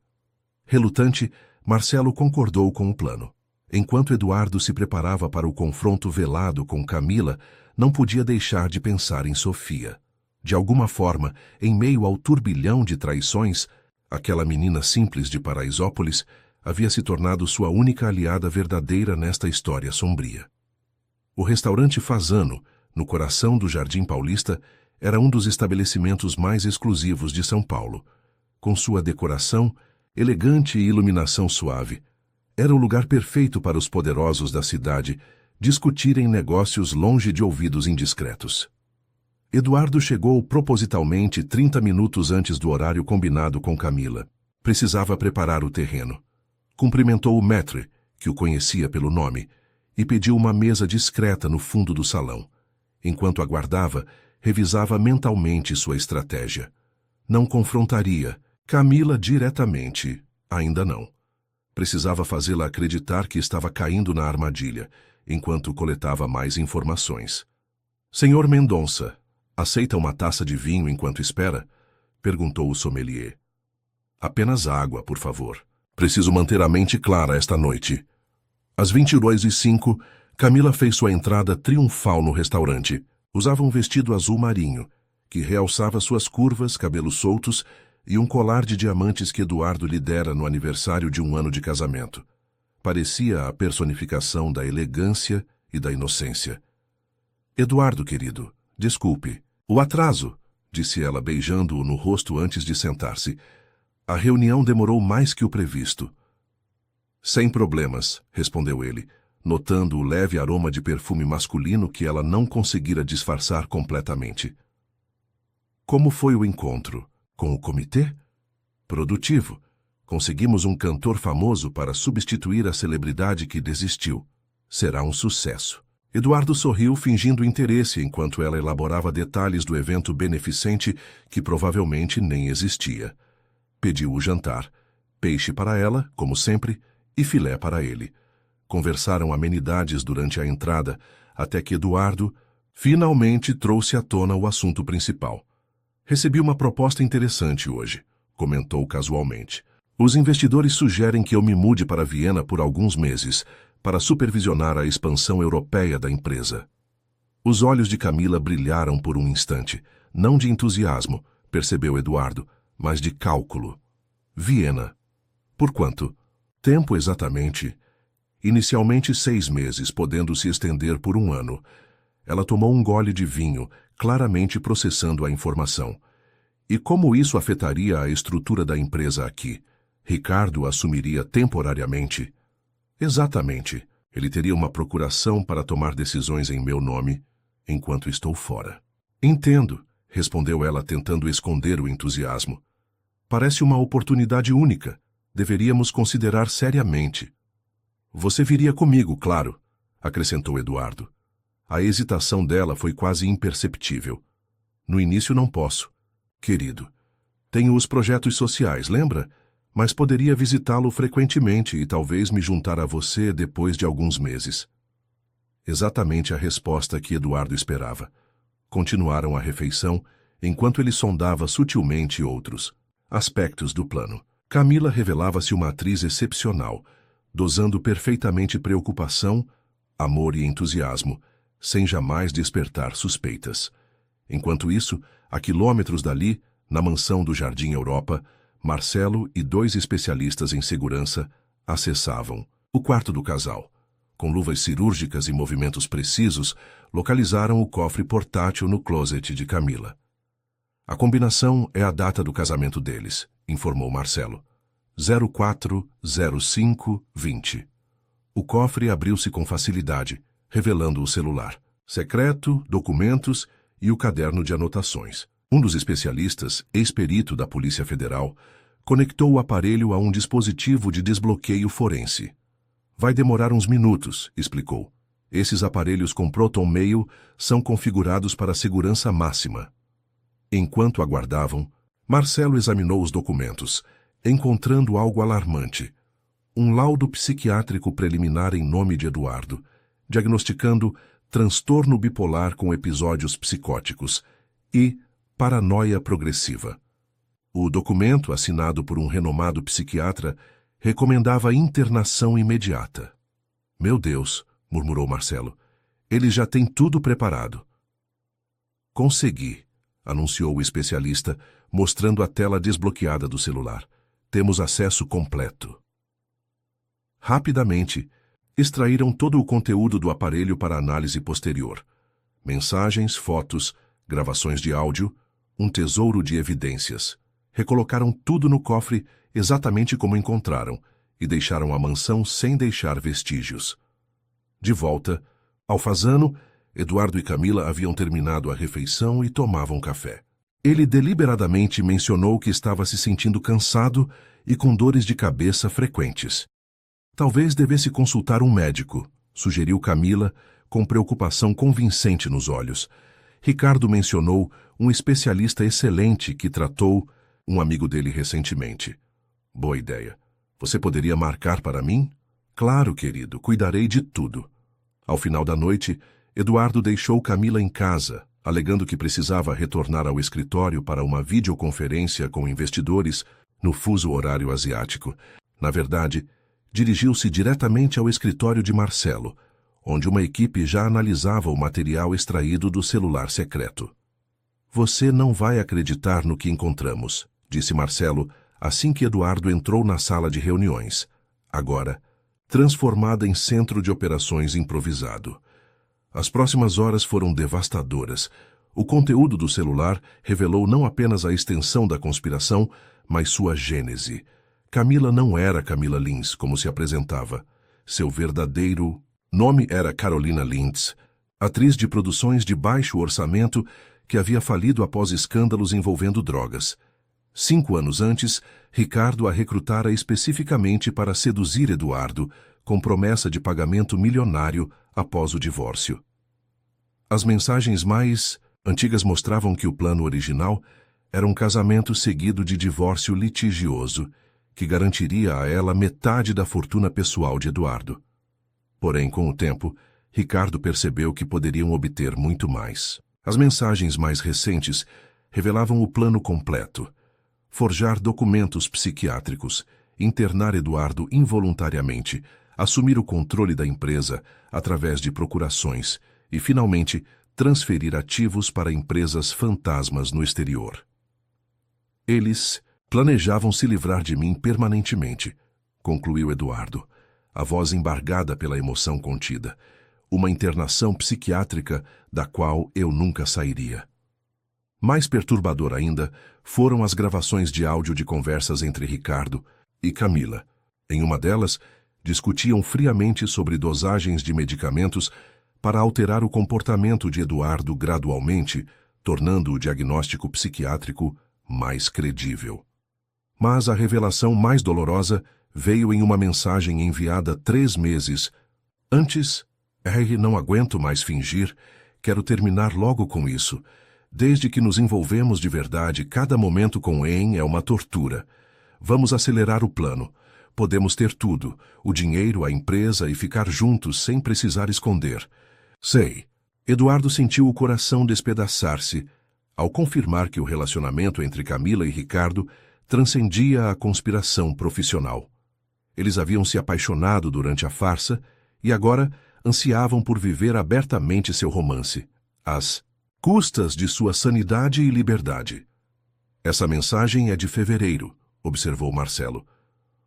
Speaker 1: Relutante, Marcelo concordou com o plano. Enquanto Eduardo se preparava para o confronto velado com Camila, não podia deixar de pensar em Sofia. De alguma forma, em meio ao turbilhão de traições, aquela menina simples de Paraisópolis havia se tornado sua única aliada verdadeira nesta história sombria. O restaurante Fazano, no coração do Jardim Paulista, era um dos estabelecimentos mais exclusivos de São Paulo. Com sua decoração, elegante e iluminação suave, era o lugar perfeito para os poderosos da cidade, discutirem negócios longe de ouvidos indiscretos. Eduardo chegou propositalmente 30 minutos antes do horário combinado com Camila. Precisava preparar o terreno. Cumprimentou o maître, que o conhecia pelo nome, e pediu uma mesa discreta no fundo do salão. Enquanto aguardava, revisava mentalmente sua estratégia. Não confrontaria Camila diretamente, ainda não. Precisava fazê-la acreditar que estava caindo na armadilha, enquanto coletava mais informações. Senhor Mendonça, aceita uma taça de vinho enquanto espera? Perguntou o sommelier. Apenas água, por favor. Preciso manter a mente clara esta noite. Às 22h05, Camila fez sua entrada triunfal no restaurante. Usava um vestido azul marinho, que realçava suas curvas, cabelos soltos e um colar de diamantes que Eduardo lhe dera no aniversário de 1 ano de casamento. Parecia a personificação da elegância e da inocência. Eduardo, querido, desculpe. O atraso, disse ela, beijando-o no rosto antes de sentar-se. A reunião demorou mais que o previsto. Sem problemas, respondeu ele, notando o leve aroma de perfume masculino que ela não conseguira disfarçar completamente. Como foi o encontro? Com o comitê? Produtivo. Conseguimos um cantor famoso para substituir a celebridade que desistiu. Será um sucesso. Eduardo sorriu, fingindo interesse enquanto ela elaborava detalhes do evento beneficente que provavelmente nem existia. Pediu o jantar, peixe para ela, como sempre, e filé para ele. Conversaram amenidades durante a entrada, até que Eduardo finalmente trouxe à tona o assunto principal. Recebi uma proposta interessante hoje, comentou casualmente. Os investidores sugerem que eu me mude para Viena por alguns meses, para supervisionar a expansão europeia da empresa. Os olhos de Camila brilharam por um instante, não de entusiasmo, percebeu Eduardo, mas de cálculo. Viena. Por quanto? Tempo exatamente. Inicialmente 6 meses, podendo se estender por 1 ano. Ela tomou um gole de vinho, claramente processando a informação. E como isso afetaria a estrutura da empresa aqui? Ricardo assumiria temporariamente? Exatamente. Ele teria uma procuração para tomar decisões em meu nome, enquanto estou fora. Entendo, respondeu ela tentando esconder o entusiasmo. Parece uma oportunidade única. Deveríamos considerar seriamente. Você viria comigo, claro, acrescentou Eduardo. A hesitação dela foi quase imperceptível. No início não posso. Querido, tenho os projetos sociais, lembra? Mas poderia visitá-lo frequentemente e talvez me juntar a você depois de alguns meses. Exatamente a resposta que Eduardo esperava. Continuaram a refeição, enquanto ele sondava sutilmente outros aspectos do plano. Camila revelava-se uma atriz excepcional, dosando perfeitamente preocupação, amor e entusiasmo, sem jamais despertar suspeitas. Enquanto isso, a quilômetros dali, na mansão do Jardim Europa, Marcelo e 2 especialistas em segurança acessavam o quarto do casal. Com luvas cirúrgicas e movimentos precisos, localizaram o cofre portátil no closet de Camila. A combinação é a data do casamento deles, informou Marcelo. 040520. O cofre abriu-se com facilidade, revelando o celular, secreto, documentos e o caderno de anotações. Um dos especialistas, ex-perito da Polícia Federal, conectou o aparelho a um dispositivo de desbloqueio forense. Vai demorar uns minutos, explicou. Esses aparelhos com Proton Mail são configurados para segurança máxima. Enquanto aguardavam, Marcelo examinou os documentos, encontrando algo alarmante. Um laudo psiquiátrico preliminar em nome de Eduardo, diagnosticando transtorno bipolar com episódios psicóticos e paranoia progressiva. O documento, assinado por um renomado psiquiatra, recomendava internação imediata. Meu Deus, murmurou Marcelo, ele já tem tudo preparado. Consegui, anunciou o especialista, mostrando a tela desbloqueada do celular. Temos acesso completo. Rapidamente, extraíram todo o conteúdo do aparelho para análise posterior. Mensagens, fotos, gravações de áudio, um tesouro de evidências. Recolocaram tudo no cofre exatamente como encontraram e deixaram a mansão sem deixar vestígios. De volta, Alfazano, Eduardo e Camila haviam terminado a refeição e tomavam café. Ele deliberadamente mencionou que estava se sentindo cansado e com dores de cabeça frequentes. Talvez devesse consultar um médico, sugeriu Camila, com preocupação convincente nos olhos. Ricardo mencionou um especialista excelente que tratou um amigo dele recentemente. Boa ideia. Você poderia marcar para mim? Claro, querido, cuidarei de tudo. Ao final da noite, Eduardo deixou Camila em casa, alegando que precisava retornar ao escritório para uma videoconferência com investidores no fuso horário asiático. Na verdade, dirigiu-se diretamente ao escritório de Marcelo, onde uma equipe já analisava o material extraído do celular secreto. Você não vai acreditar no que encontramos, disse Marcelo assim que Eduardo entrou na sala de reuniões, agora transformada em centro de operações improvisado. As próximas horas foram devastadoras. O conteúdo do celular revelou não apenas a extensão da conspiração, mas sua gênese. Camila não era Camila Lins, como se apresentava. Seu verdadeiro nome era Carolina Lintz, atriz de produções de baixo orçamento que havia falido após escândalos envolvendo drogas. 5 anos antes, Ricardo a recrutara especificamente para seduzir Eduardo, com promessa de pagamento milionário após o divórcio. As mensagens mais antigas mostravam que o plano original era um casamento seguido de divórcio litigioso, que garantiria a ela metade da fortuna pessoal de Eduardo. Porém, com o tempo, Ricardo percebeu que poderiam obter muito mais. As mensagens mais recentes revelavam o plano completo: forjar documentos psiquiátricos, internar Eduardo involuntariamente, assumir o controle da empresa através de procurações e, finalmente, transferir ativos para empresas fantasmas no exterior. Eles planejavam se livrar de mim permanentemente, concluiu Eduardo, a voz embargada pela emoção contida. Uma internação psiquiátrica da qual eu nunca sairia. Mais perturbador ainda foram as gravações de áudio de conversas entre Ricardo e Camila. Em uma delas, discutiam friamente sobre dosagens de medicamentos para alterar o comportamento de Eduardo gradualmente, tornando o diagnóstico psiquiátrico mais credível. Mas a revelação mais dolorosa veio em uma mensagem enviada 3 meses antes. Não aguento mais fingir, quero terminar logo com isso. Desde que nos envolvemos de verdade, cada momento com En é uma tortura. Vamos acelerar o plano. Podemos ter tudo, o dinheiro, a empresa e ficar juntos sem precisar esconder. Sei. Eduardo sentiu o coração despedaçar-se ao confirmar que o relacionamento entre Camila e Ricardo transcendia a conspiração profissional. Eles haviam se apaixonado durante a farsa e agora ansiavam por viver abertamente seu romance, às custas de sua sanidade e liberdade. Essa mensagem é de fevereiro, observou Marcelo.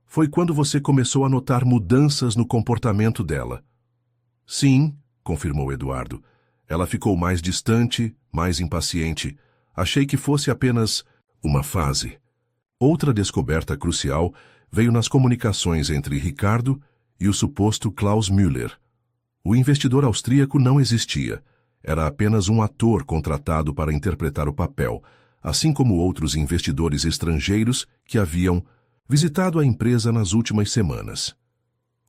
Speaker 1: Foi quando você começou a notar mudanças no comportamento dela. Sim, confirmou Eduardo. Ela ficou mais distante, mais impaciente. Achei que fosse apenas uma fase. Outra descoberta crucial veio nas comunicações entre Ricardo e o suposto Klaus Müller. O investidor austríaco não existia. Era apenas um ator contratado para interpretar o papel, assim como outros investidores estrangeiros que haviam visitado a empresa nas últimas semanas.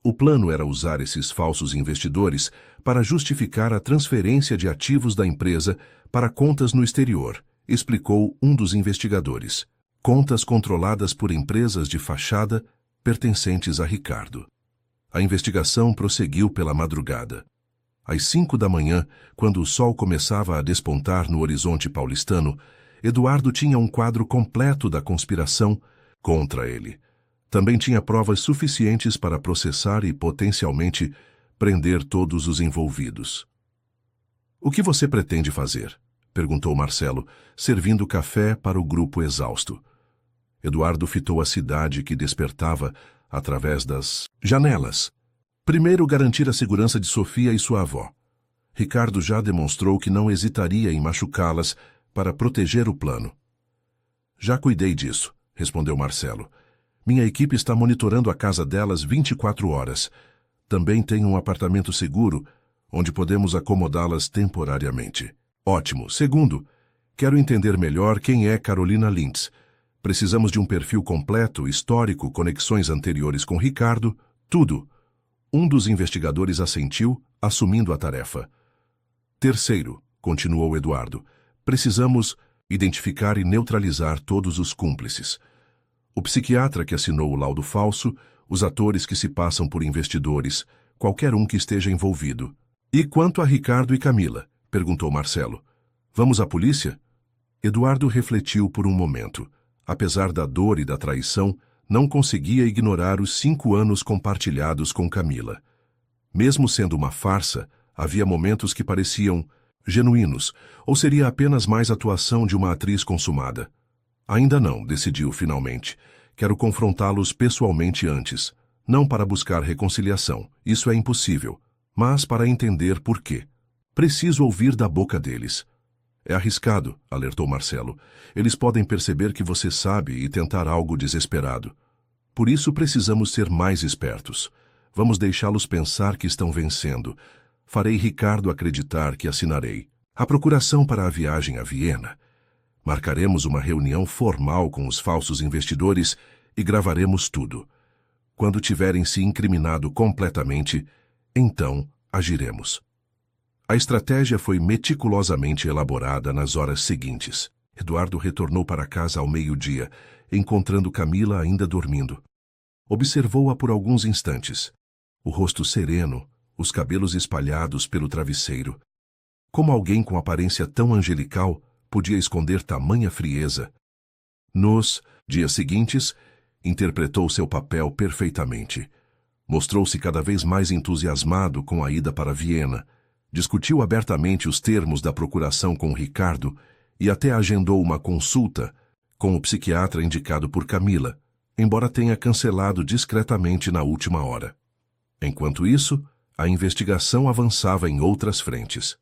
Speaker 1: O plano era usar esses falsos investidores para justificar a transferência de ativos da empresa para contas no exterior, explicou um dos investigadores. Contas controladas por empresas de fachada pertencentes a Ricardo. A investigação prosseguiu pela madrugada. Às 5 da manhã, quando o sol começava a despontar no horizonte paulistano, Eduardo tinha um quadro completo da conspiração contra ele. Também tinha provas suficientes para processar e, potencialmente, prender todos os envolvidos. O que você pretende fazer? Perguntou Marcelo, servindo café para o grupo exausto. Eduardo fitou a cidade que despertava através das janelas. Primeiro, garantir a segurança de Sofia e sua avó. Ricardo já demonstrou que não hesitaria em machucá-las para proteger o plano. Já cuidei disso, respondeu Marcelo. Minha equipe está monitorando a casa delas 24 horas. Também tem um apartamento seguro, onde podemos acomodá-las temporariamente. Ótimo. Segundo, quero entender melhor quem é Carolina Lintz. Precisamos de um perfil completo, histórico, conexões anteriores com Ricardo, tudo. Um dos investigadores assentiu, assumindo a tarefa. Terceiro, continuou Eduardo, precisamos identificar e neutralizar todos os cúmplices. O psiquiatra que assinou o laudo falso, os atores que se passam por investidores, qualquer um que esteja envolvido. E quanto a Ricardo e Camila? Perguntou Marcelo. Vamos à polícia? Eduardo refletiu por um momento. Apesar da dor e da traição, não conseguia ignorar os 5 anos compartilhados com Camila. Mesmo sendo uma farsa, havia momentos que pareciam genuínos, ou seria apenas mais atuação de uma atriz consumada. Ainda não, decidiu finalmente. Quero confrontá-los pessoalmente antes. Não para buscar reconciliação, isso é impossível, mas para entender por quê. Preciso ouvir da boca deles. É arriscado, alertou Marcelo. Eles podem perceber que você sabe e tentar algo desesperado. Por isso precisamos ser mais espertos. Vamos deixá-los pensar que estão vencendo. Farei Ricardo acreditar que assinarei a procuração para a viagem a Viena. Marcaremos uma reunião formal com os falsos investidores e gravaremos tudo. Quando tiverem se incriminado completamente, então agiremos. A estratégia foi meticulosamente elaborada nas horas seguintes. Eduardo retornou para casa ao meio-dia, encontrando Camila ainda dormindo. Observou-a por alguns instantes. O rosto sereno, os cabelos espalhados pelo travesseiro. Como alguém com aparência tão angelical podia esconder tamanha frieza? Nos dias seguintes, interpretou seu papel perfeitamente. Mostrou-se cada vez mais entusiasmado com a ida para Viena. Discutiu abertamente os termos da procuração com Ricardo e até agendou uma consulta com o psiquiatra indicado por Camila, embora tenha cancelado discretamente na última hora. Enquanto isso, a investigação avançava em outras frentes.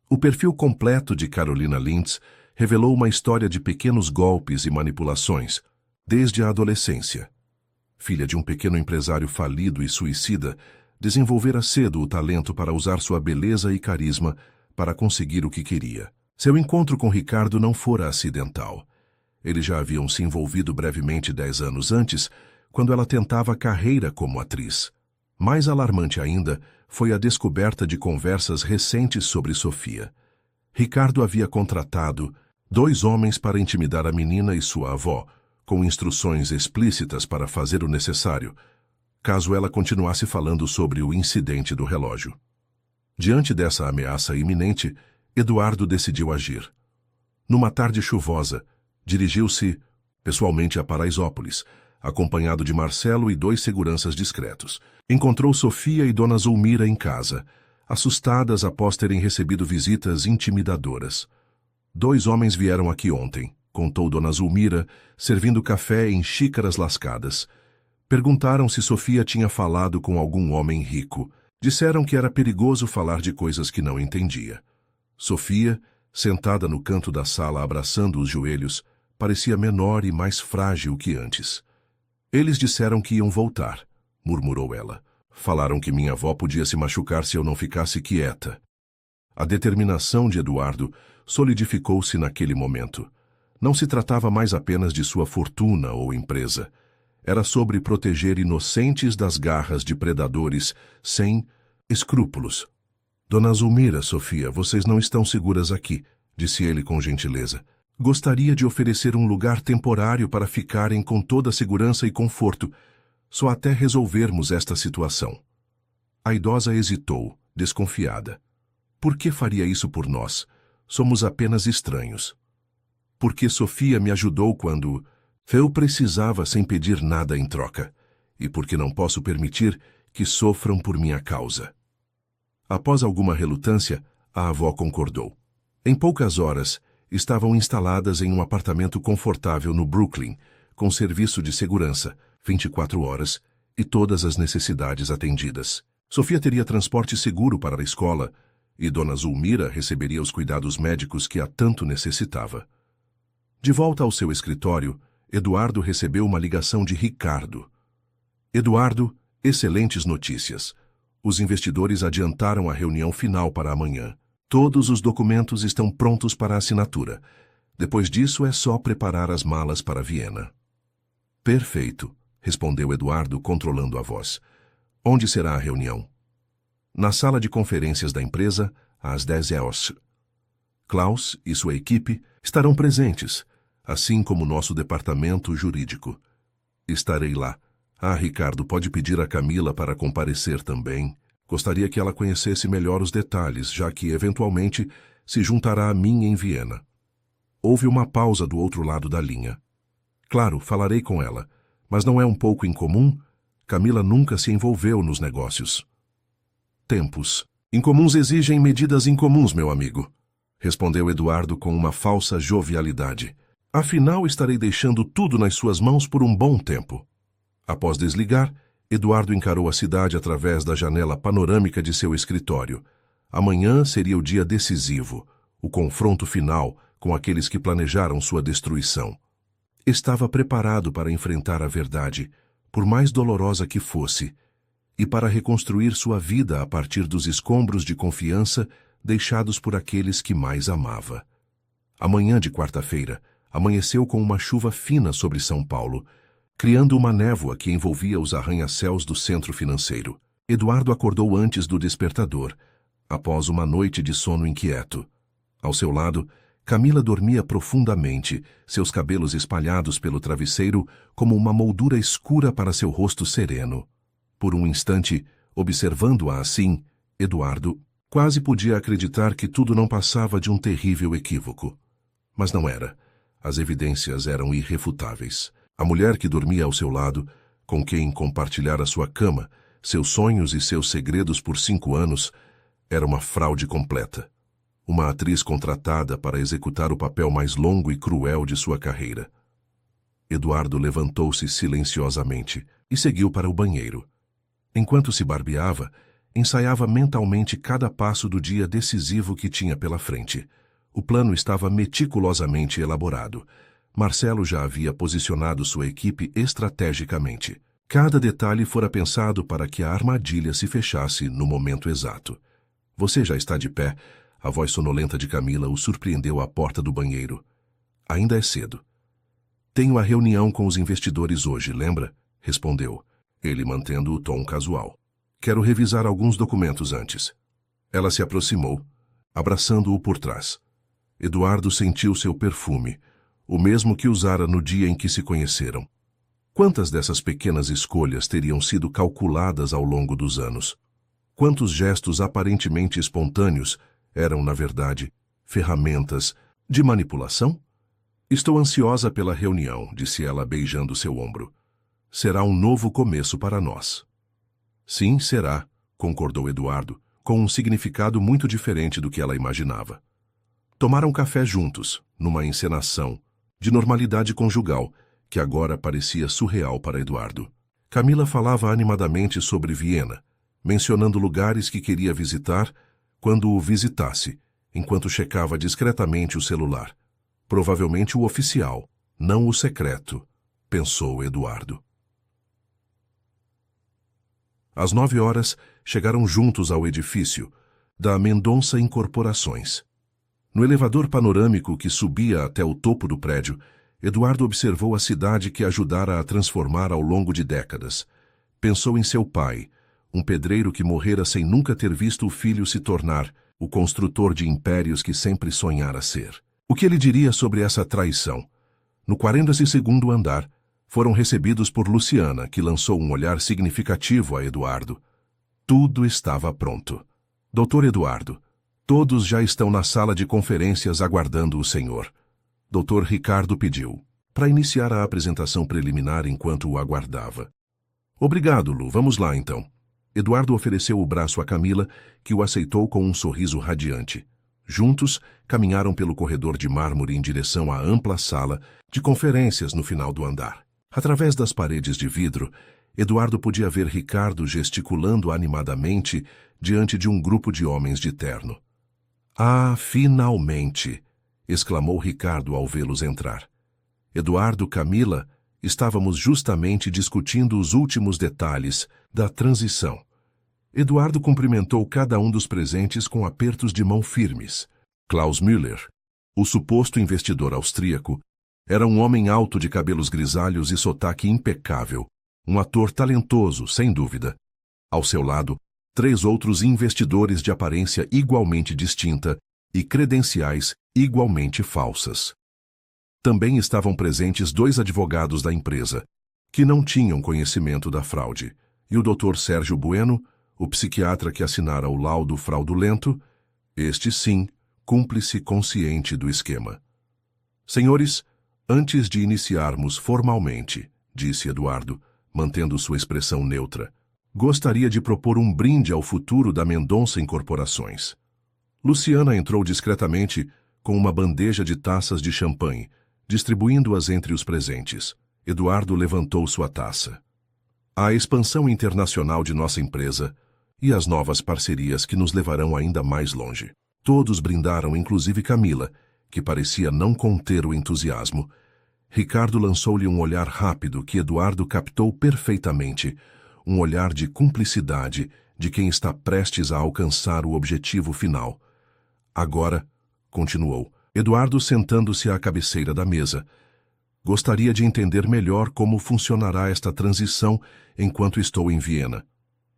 Speaker 1: O perfil completo de Carolina Lintz revelou uma história de pequenos golpes e manipulações, desde a adolescência. Filha de um pequeno empresário falido e suicida, desenvolvera cedo o talento para usar sua beleza e carisma para conseguir o que queria. Seu encontro com Ricardo não fora acidental. Eles já haviam se envolvido brevemente 10 anos antes, quando ela tentava carreira como atriz. Mais alarmante ainda foi a descoberta de conversas recentes sobre Sofia. Ricardo havia contratado 2 homens para intimidar a menina e sua avó, com instruções explícitas para fazer o necessário, caso ela continuasse falando sobre o incidente do relógio. Diante dessa ameaça iminente, Eduardo decidiu agir. Numa tarde chuvosa, dirigiu-se pessoalmente a Paraisópolis, acompanhado de Marcelo e 2 seguranças discretos. Encontrou Sofia e Dona Zulmira em casa, assustadas após terem recebido visitas intimidadoras. 2 homens vieram aqui ontem, contou Dona Zulmira, servindo café em xícaras lascadas. Perguntaram se Sofia tinha falado com algum homem rico. Disseram que era perigoso falar de coisas que não entendia. Sofia, sentada no canto da sala abraçando os joelhos, parecia menor e mais frágil que antes. Eles disseram que iam voltar, murmurou ela. Falaram que minha avó podia se machucar se eu não ficasse quieta. A determinação de Eduardo solidificou-se naquele momento. Não se tratava mais apenas de sua fortuna ou empresa. Era sobre proteger inocentes das garras de predadores sem escrúpulos. Dona Zulmira, Sofia, vocês não estão seguras aqui, disse ele com gentileza. Gostaria de oferecer um lugar temporário para ficarem com toda a segurança e conforto, só até resolvermos esta situação. A idosa hesitou, desconfiada. Por que faria isso por nós? Somos apenas estranhos. Porque Sofia me ajudou quando eu precisava sem pedir nada em troca, e porque não posso permitir que sofram por minha causa. Após alguma relutância, a avó concordou. Em poucas horas, estavam instaladas em um apartamento confortável no Brooklyn, com serviço de segurança, 24 horas, e todas as necessidades atendidas. Sofia teria transporte seguro para a escola, e Dona Zulmira receberia os cuidados médicos que a tanto necessitava. De volta ao seu escritório, Eduardo recebeu uma ligação de Ricardo. Eduardo, excelentes notícias. Os investidores adiantaram a reunião final para amanhã. Todos os documentos estão prontos para assinatura. Depois disso, é só preparar as malas para Viena. Perfeito, respondeu Eduardo, controlando a voz. Onde será a reunião? Na sala de conferências da empresa, às 10 horas. Klaus e sua equipe estarão presentes, assim como nosso departamento jurídico. Estarei lá. Ricardo, pode pedir a Camila para comparecer também. Gostaria que ela conhecesse melhor os detalhes, já que, eventualmente, se juntará a mim em Viena. Houve uma pausa do outro lado da linha. Claro, falarei com ela, mas não é um pouco incomum? Camila nunca se envolveu nos negócios. Tempos incomuns exigem medidas incomuns, meu amigo, respondeu Eduardo com uma falsa jovialidade. Afinal, estarei deixando tudo nas suas mãos por um bom tempo. Após desligar, Eduardo encarou a cidade através da janela panorâmica de seu escritório. Amanhã seria o dia decisivo, o confronto final com aqueles que planejaram sua destruição. Estava preparado para enfrentar a verdade, por mais dolorosa que fosse, e para reconstruir sua vida a partir dos escombros de confiança deixados por aqueles que mais amava. A manhã de quarta-feira amanheceu com uma chuva fina sobre São Paulo, criando uma névoa que envolvia os arranha-céus do centro financeiro. Eduardo acordou antes do despertador, após uma noite de sono inquieto. Ao seu lado, Camila dormia profundamente, seus cabelos espalhados pelo travesseiro como uma moldura escura para seu rosto sereno. Por um instante, observando-a assim, Eduardo quase podia acreditar que tudo não passava de um terrível equívoco. Mas não era. As evidências eram irrefutáveis. A mulher que dormia ao seu lado, com quem compartilhara sua cama, seus sonhos e seus segredos por 5 anos, era uma fraude completa. Uma atriz contratada para executar o papel mais longo e cruel de sua carreira. Eduardo levantou-se silenciosamente e seguiu para o banheiro. Enquanto se barbeava, ensaiava mentalmente cada passo do dia decisivo que tinha pela frente. O plano estava meticulosamente elaborado. Marcelo já havia posicionado sua equipe estrategicamente. Cada detalhe fora pensado para que a armadilha se fechasse no momento exato. Você já está de pé? A voz sonolenta de Camila o surpreendeu à porta do banheiro. Ainda é cedo. Tenho a reunião com os investidores hoje, lembra? Respondeu, ele mantendo o tom casual. Quero revisar alguns documentos antes. Ela se aproximou, abraçando-o por trás. Eduardo sentiu seu perfume, o mesmo que usara no dia em que se conheceram. Quantas dessas pequenas escolhas teriam sido calculadas ao longo dos anos? Quantos gestos aparentemente espontâneos eram, na verdade, ferramentas de manipulação? Estou ansiosa pela reunião, disse ela beijando seu ombro. Será um novo começo para nós. Sim, será, concordou Eduardo, com um significado muito diferente do que ela imaginava. Tomaram café juntos, numa encenação de normalidade conjugal, que agora parecia surreal para Eduardo. Camila falava animadamente sobre Viena, mencionando lugares que queria visitar quando o visitasse, enquanto checava discretamente o celular. Provavelmente o oficial, não o secreto, pensou Eduardo. Às 9 horas, chegaram juntos ao edifício da Mendonça Incorporações. No elevador panorâmico que subia até o topo do prédio, Eduardo observou a cidade que ajudara a transformar ao longo de décadas. Pensou em seu pai, um pedreiro que morrera sem nunca ter visto o filho se tornar o construtor de impérios que sempre sonhara ser. O que ele diria sobre essa traição? No 42º andar, foram recebidos por Luciana, que lançou um olhar significativo a Eduardo. Tudo estava pronto. Doutor Eduardo, todos já estão na sala de conferências aguardando o senhor. Doutor Ricardo pediu, para iniciar a apresentação preliminar enquanto o aguardava. Obrigado, Lu. Vamos lá, então. Eduardo ofereceu o braço a Camila, que o aceitou com um sorriso radiante. Juntos, caminharam pelo corredor de mármore em direção à ampla sala de conferências no final do andar. Através das paredes de vidro, Eduardo podia ver Ricardo gesticulando animadamente diante de um grupo de homens de terno. Ah, finalmente! Exclamou Ricardo ao vê-los entrar. Eduardo, Camila, estávamos justamente discutindo os últimos detalhes da transição. Eduardo cumprimentou cada um dos presentes com apertos de mão firmes. Klaus Müller, o suposto investidor austríaco, era um homem alto de cabelos grisalhos e sotaque impecável, um ator talentoso, sem dúvida. Ao seu lado, 3 outros investidores de aparência igualmente distinta e credenciais igualmente falsas. Também estavam presentes 2 advogados da empresa, que não tinham conhecimento da fraude, e o Dr. Sérgio Bueno, o psiquiatra que assinara o laudo fraudulento, este sim, cúmplice consciente do esquema. Senhores, antes de iniciarmos formalmente, disse Eduardo, mantendo sua expressão neutra, gostaria de propor um brinde ao futuro da Mendonça Incorporações. Luciana entrou discretamente com uma bandeja de taças de champanhe, distribuindo-as entre os presentes. Eduardo levantou sua taça. A expansão internacional de nossa empresa e as novas parcerias que nos levarão ainda mais longe. Todos brindaram, inclusive Camila, que parecia não conter o entusiasmo. Ricardo lançou-lhe um olhar rápido que Eduardo captou perfeitamente, um olhar de cumplicidade de quem está prestes a alcançar o objetivo final. Agora, continuou, Eduardo sentando-se à cabeceira da mesa, gostaria de entender melhor como funcionará esta transição enquanto estou em Viena.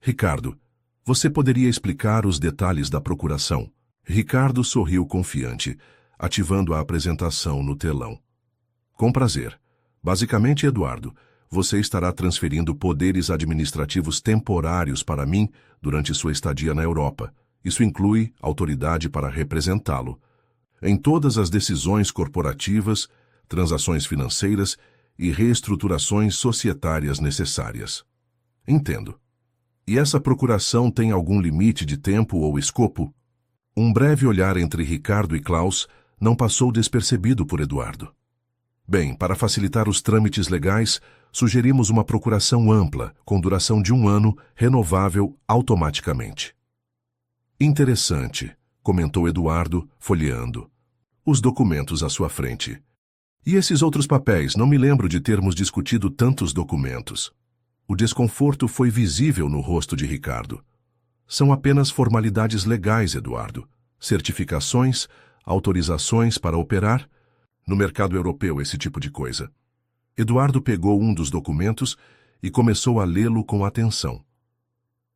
Speaker 1: Ricardo, você poderia explicar os detalhes da procuração? Ricardo sorriu confiante, ativando a apresentação no telão. Com prazer. Basicamente, Eduardo, você estará transferindo poderes administrativos temporários para mim durante sua estadia na Europa. Isso inclui autoridade para representá-lo em todas as decisões corporativas, transações financeiras e reestruturações societárias necessárias. Entendo. E essa procuração tem algum limite de tempo ou escopo? Um breve olhar entre Ricardo e Klaus não passou despercebido por Eduardo. Bem, para facilitar os trâmites legais, sugerimos uma procuração ampla, com duração de 1 ano, renovável automaticamente. Interessante, comentou Eduardo, folheando. Os documentos à sua frente. E esses outros papéis, não me lembro de termos discutido tantos documentos. O desconforto foi visível no rosto de Ricardo. São apenas formalidades legais, Eduardo. Certificações, autorizações para operar. No mercado europeu, esse tipo de coisa. Eduardo pegou um dos documentos e começou a lê-lo com atenção.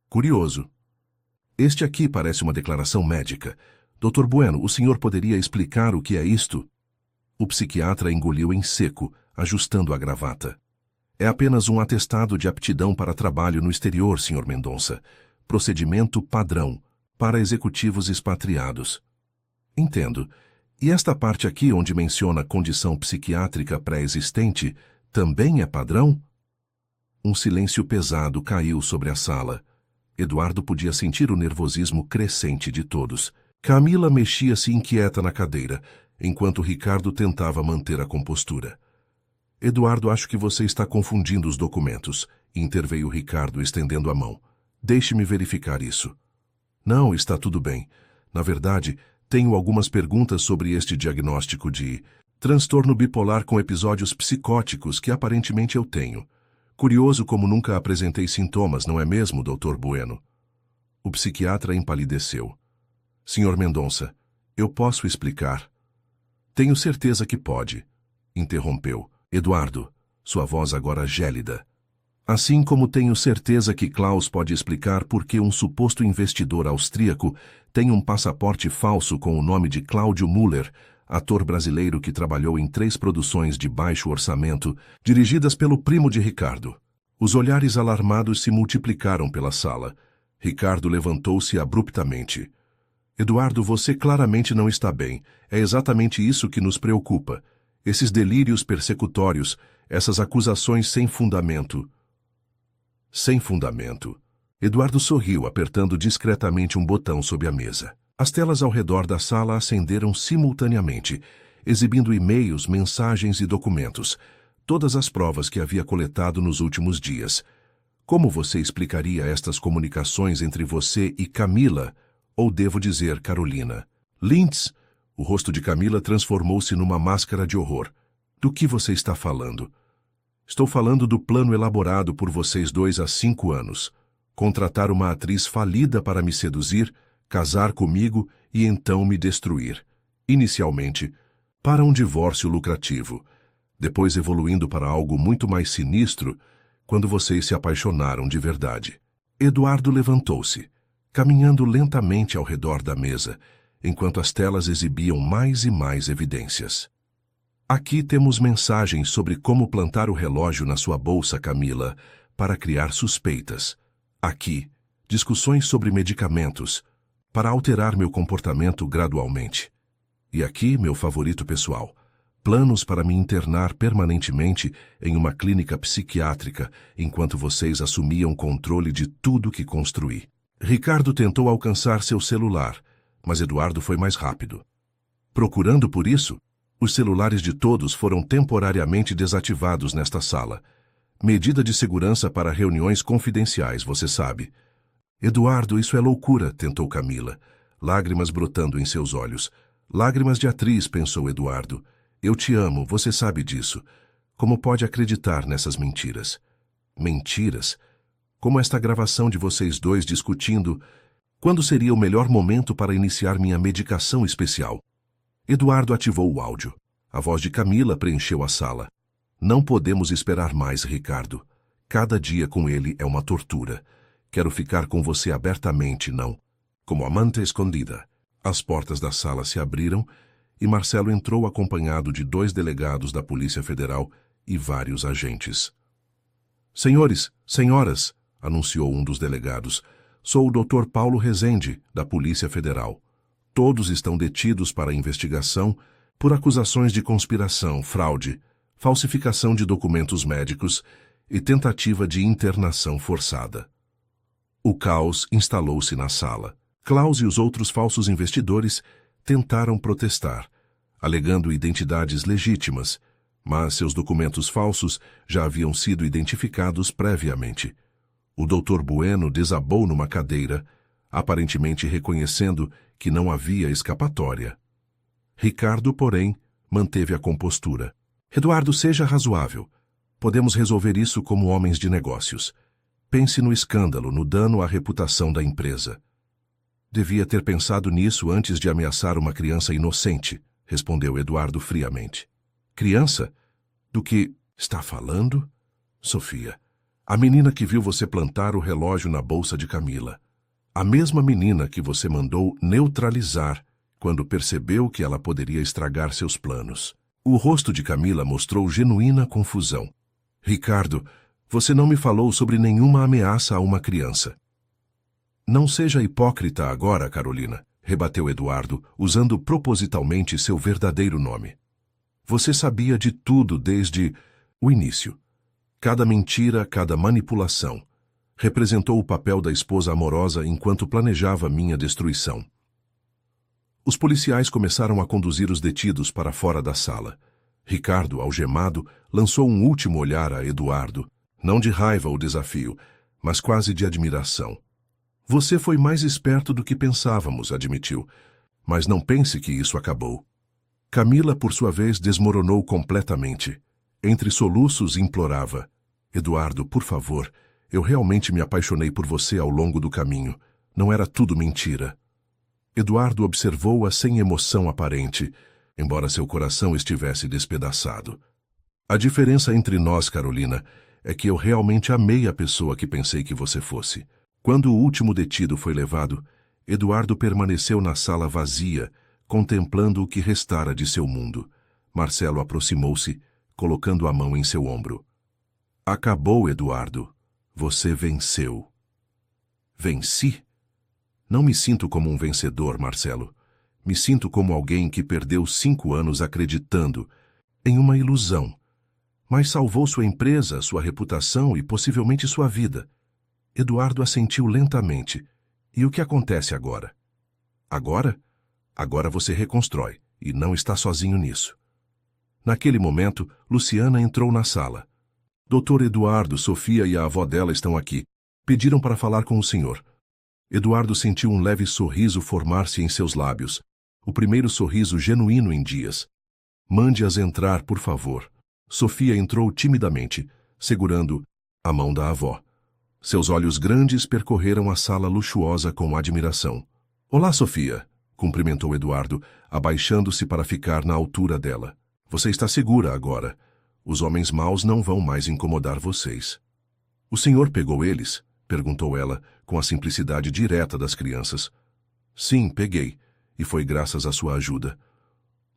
Speaker 1: Curioso. Este aqui parece uma declaração médica. Dr. Bueno, o senhor poderia explicar o que é isto? O psiquiatra engoliu em seco, ajustando a gravata. É apenas um atestado de aptidão para trabalho no exterior, Sr. Mendonça. Procedimento padrão, para executivos expatriados. Entendo. E esta parte aqui onde menciona condição psiquiátrica pré-existente, também é padrão? Um silêncio pesado caiu sobre a sala. Eduardo podia sentir o nervosismo crescente de todos. Camila mexia-se inquieta na cadeira, enquanto Ricardo tentava manter a compostura. Eduardo, acho que você está confundindo os documentos, interveio Ricardo estendendo a mão. Deixe-me verificar isso. Não, está tudo bem. Na verdade, tenho algumas perguntas sobre este diagnóstico de transtorno bipolar com episódios psicóticos que aparentemente eu tenho. Curioso como nunca apresentei sintomas, não é mesmo, Dr. Bueno? O psiquiatra empalideceu. Sr. Mendonça, eu posso explicar? Tenho certeza que pode, interrompeu. Eduardo, sua voz agora gélida. Assim como tenho certeza que Klaus pode explicar por que um suposto investidor austríaco tem um passaporte falso com o nome de Cláudio Müller, ator brasileiro que trabalhou em 3 produções de baixo orçamento, dirigidas pelo primo de Ricardo. Os olhares alarmados se multiplicaram pela sala. Ricardo levantou-se abruptamente. Eduardo, você claramente não está bem. É exatamente isso que nos preocupa. Esses delírios persecutórios, essas acusações sem fundamento. Sem fundamento. Eduardo sorriu, apertando discretamente um botão sob a mesa. As telas ao redor da sala acenderam simultaneamente, exibindo e-mails, mensagens e documentos, todas as provas que havia coletado nos últimos dias. Como você explicaria estas comunicações entre você e Camila, ou devo dizer Carolina? Lintz, o rosto de Camila transformou-se numa máscara de horror. Do que você está falando? Estou falando do plano elaborado por vocês 2 há 5 anos. Contratar uma atriz falida para me seduzir, casar comigo e então me destruir. Inicialmente, para um divórcio lucrativo, depois evoluindo para algo muito mais sinistro, quando vocês se apaixonaram de verdade. Eduardo levantou-se, caminhando lentamente ao redor da mesa, enquanto as telas exibiam mais e mais evidências. Aqui temos mensagens sobre como plantar o relógio na sua bolsa, Camila, para criar suspeitas. Aqui, discussões sobre medicamentos, para alterar meu comportamento gradualmente. E aqui, meu favorito pessoal, planos para me internar permanentemente em uma clínica psiquiátrica enquanto vocês assumiam controle de tudo que construí. Ricardo tentou alcançar seu celular, mas Eduardo foi mais rápido. Procurando por isso, os celulares de todos foram temporariamente desativados nesta sala. Medida de segurança para reuniões confidenciais, você sabe. Eduardo, isso é loucura, tentou Camila, lágrimas brotando em seus olhos. Lágrimas de atriz, pensou Eduardo. Eu te amo, você sabe disso. Como pode acreditar nessas mentiras? Mentiras? Como esta gravação de vocês dois discutindo quando seria o melhor momento para iniciar minha medicação especial. Eduardo ativou o áudio. A voz de Camila preencheu a sala. Não podemos esperar mais, Ricardo. Cada dia com ele é uma tortura. Quero ficar com você abertamente, não como amante escondida. As portas da sala se abriram e Marcelo entrou acompanhado de 2 delegados da Polícia Federal e vários agentes. Senhores, senhoras, anunciou um dos delegados, sou o Dr. Paulo Rezende, da Polícia Federal. Todos estão detidos para investigação por acusações de conspiração, fraude, falsificação de documentos médicos e tentativa de internação forçada. O caos instalou-se na sala. Klaus e os outros falsos investidores tentaram protestar, alegando identidades legítimas, mas seus documentos falsos já haviam sido identificados previamente. O Dr. Bueno desabou numa cadeira, aparentemente reconhecendo que não havia escapatória. Ricardo, porém, manteve a compostura. Eduardo, seja razoável. Podemos resolver isso como homens de negócios. Pense no escândalo, no dano à reputação da empresa. Devia ter pensado nisso antes de ameaçar uma criança inocente, respondeu Eduardo friamente. Criança? Do que está falando? Sofia, a menina que viu você plantar o relógio na bolsa de Camila. A mesma menina que você mandou neutralizar quando percebeu que ela poderia estragar seus planos. O rosto de Camila mostrou genuína confusão. Ricardo, você não me falou sobre nenhuma ameaça a uma criança. Não seja hipócrita agora, Carolina, rebateu Eduardo, usando propositalmente seu verdadeiro nome. Você sabia de tudo desde o início. Cada mentira, cada manipulação. Representou o papel da esposa amorosa enquanto planejava minha destruição. Os policiais começaram a conduzir os detidos para fora da sala. Ricardo, algemado, lançou um último olhar a Eduardo, não de raiva ou desafio, mas quase de admiração. Você foi mais esperto do que pensávamos, admitiu, mas não pense que isso acabou. Camila, por sua vez, desmoronou completamente. Entre soluços, implorava. Eduardo, por favor, eu realmente me apaixonei por você ao longo do caminho. Não era tudo mentira. Eduardo observou-a sem emoção aparente, embora seu coração estivesse despedaçado. A diferença entre nós, Carolina, é que eu realmente amei a pessoa que pensei que você fosse. Quando o último detido foi levado, Eduardo permaneceu na sala vazia, contemplando o que restara de seu mundo. Marcelo aproximou-se, colocando a mão em seu ombro. Acabou, Eduardo. Você venceu. Venci? Não me sinto como um vencedor, Marcelo. Me sinto como alguém que perdeu 5 anos acreditando em uma ilusão, mas salvou sua empresa, sua reputação e possivelmente sua vida. Eduardo assentiu lentamente. E o que acontece agora? Agora? Agora você reconstrói, e não está sozinho nisso. Naquele momento, Luciana entrou na sala. Doutor Eduardo, Sofia e a avó dela estão aqui. Pediram para falar com o senhor. Eduardo sentiu um leve sorriso formar-se em seus lábios. O primeiro sorriso genuíno em dias. Mande-as entrar, por favor. Sofia entrou timidamente, segurando a mão da avó. Seus olhos grandes percorreram a sala luxuosa com admiração. Olá, Sofia, cumprimentou Eduardo, abaixando-se para ficar na altura dela. Você está segura agora. Os homens maus não vão mais incomodar vocês. O senhor pegou eles? Perguntou ela, com a simplicidade direta das crianças. Sim, peguei, e foi graças à sua ajuda.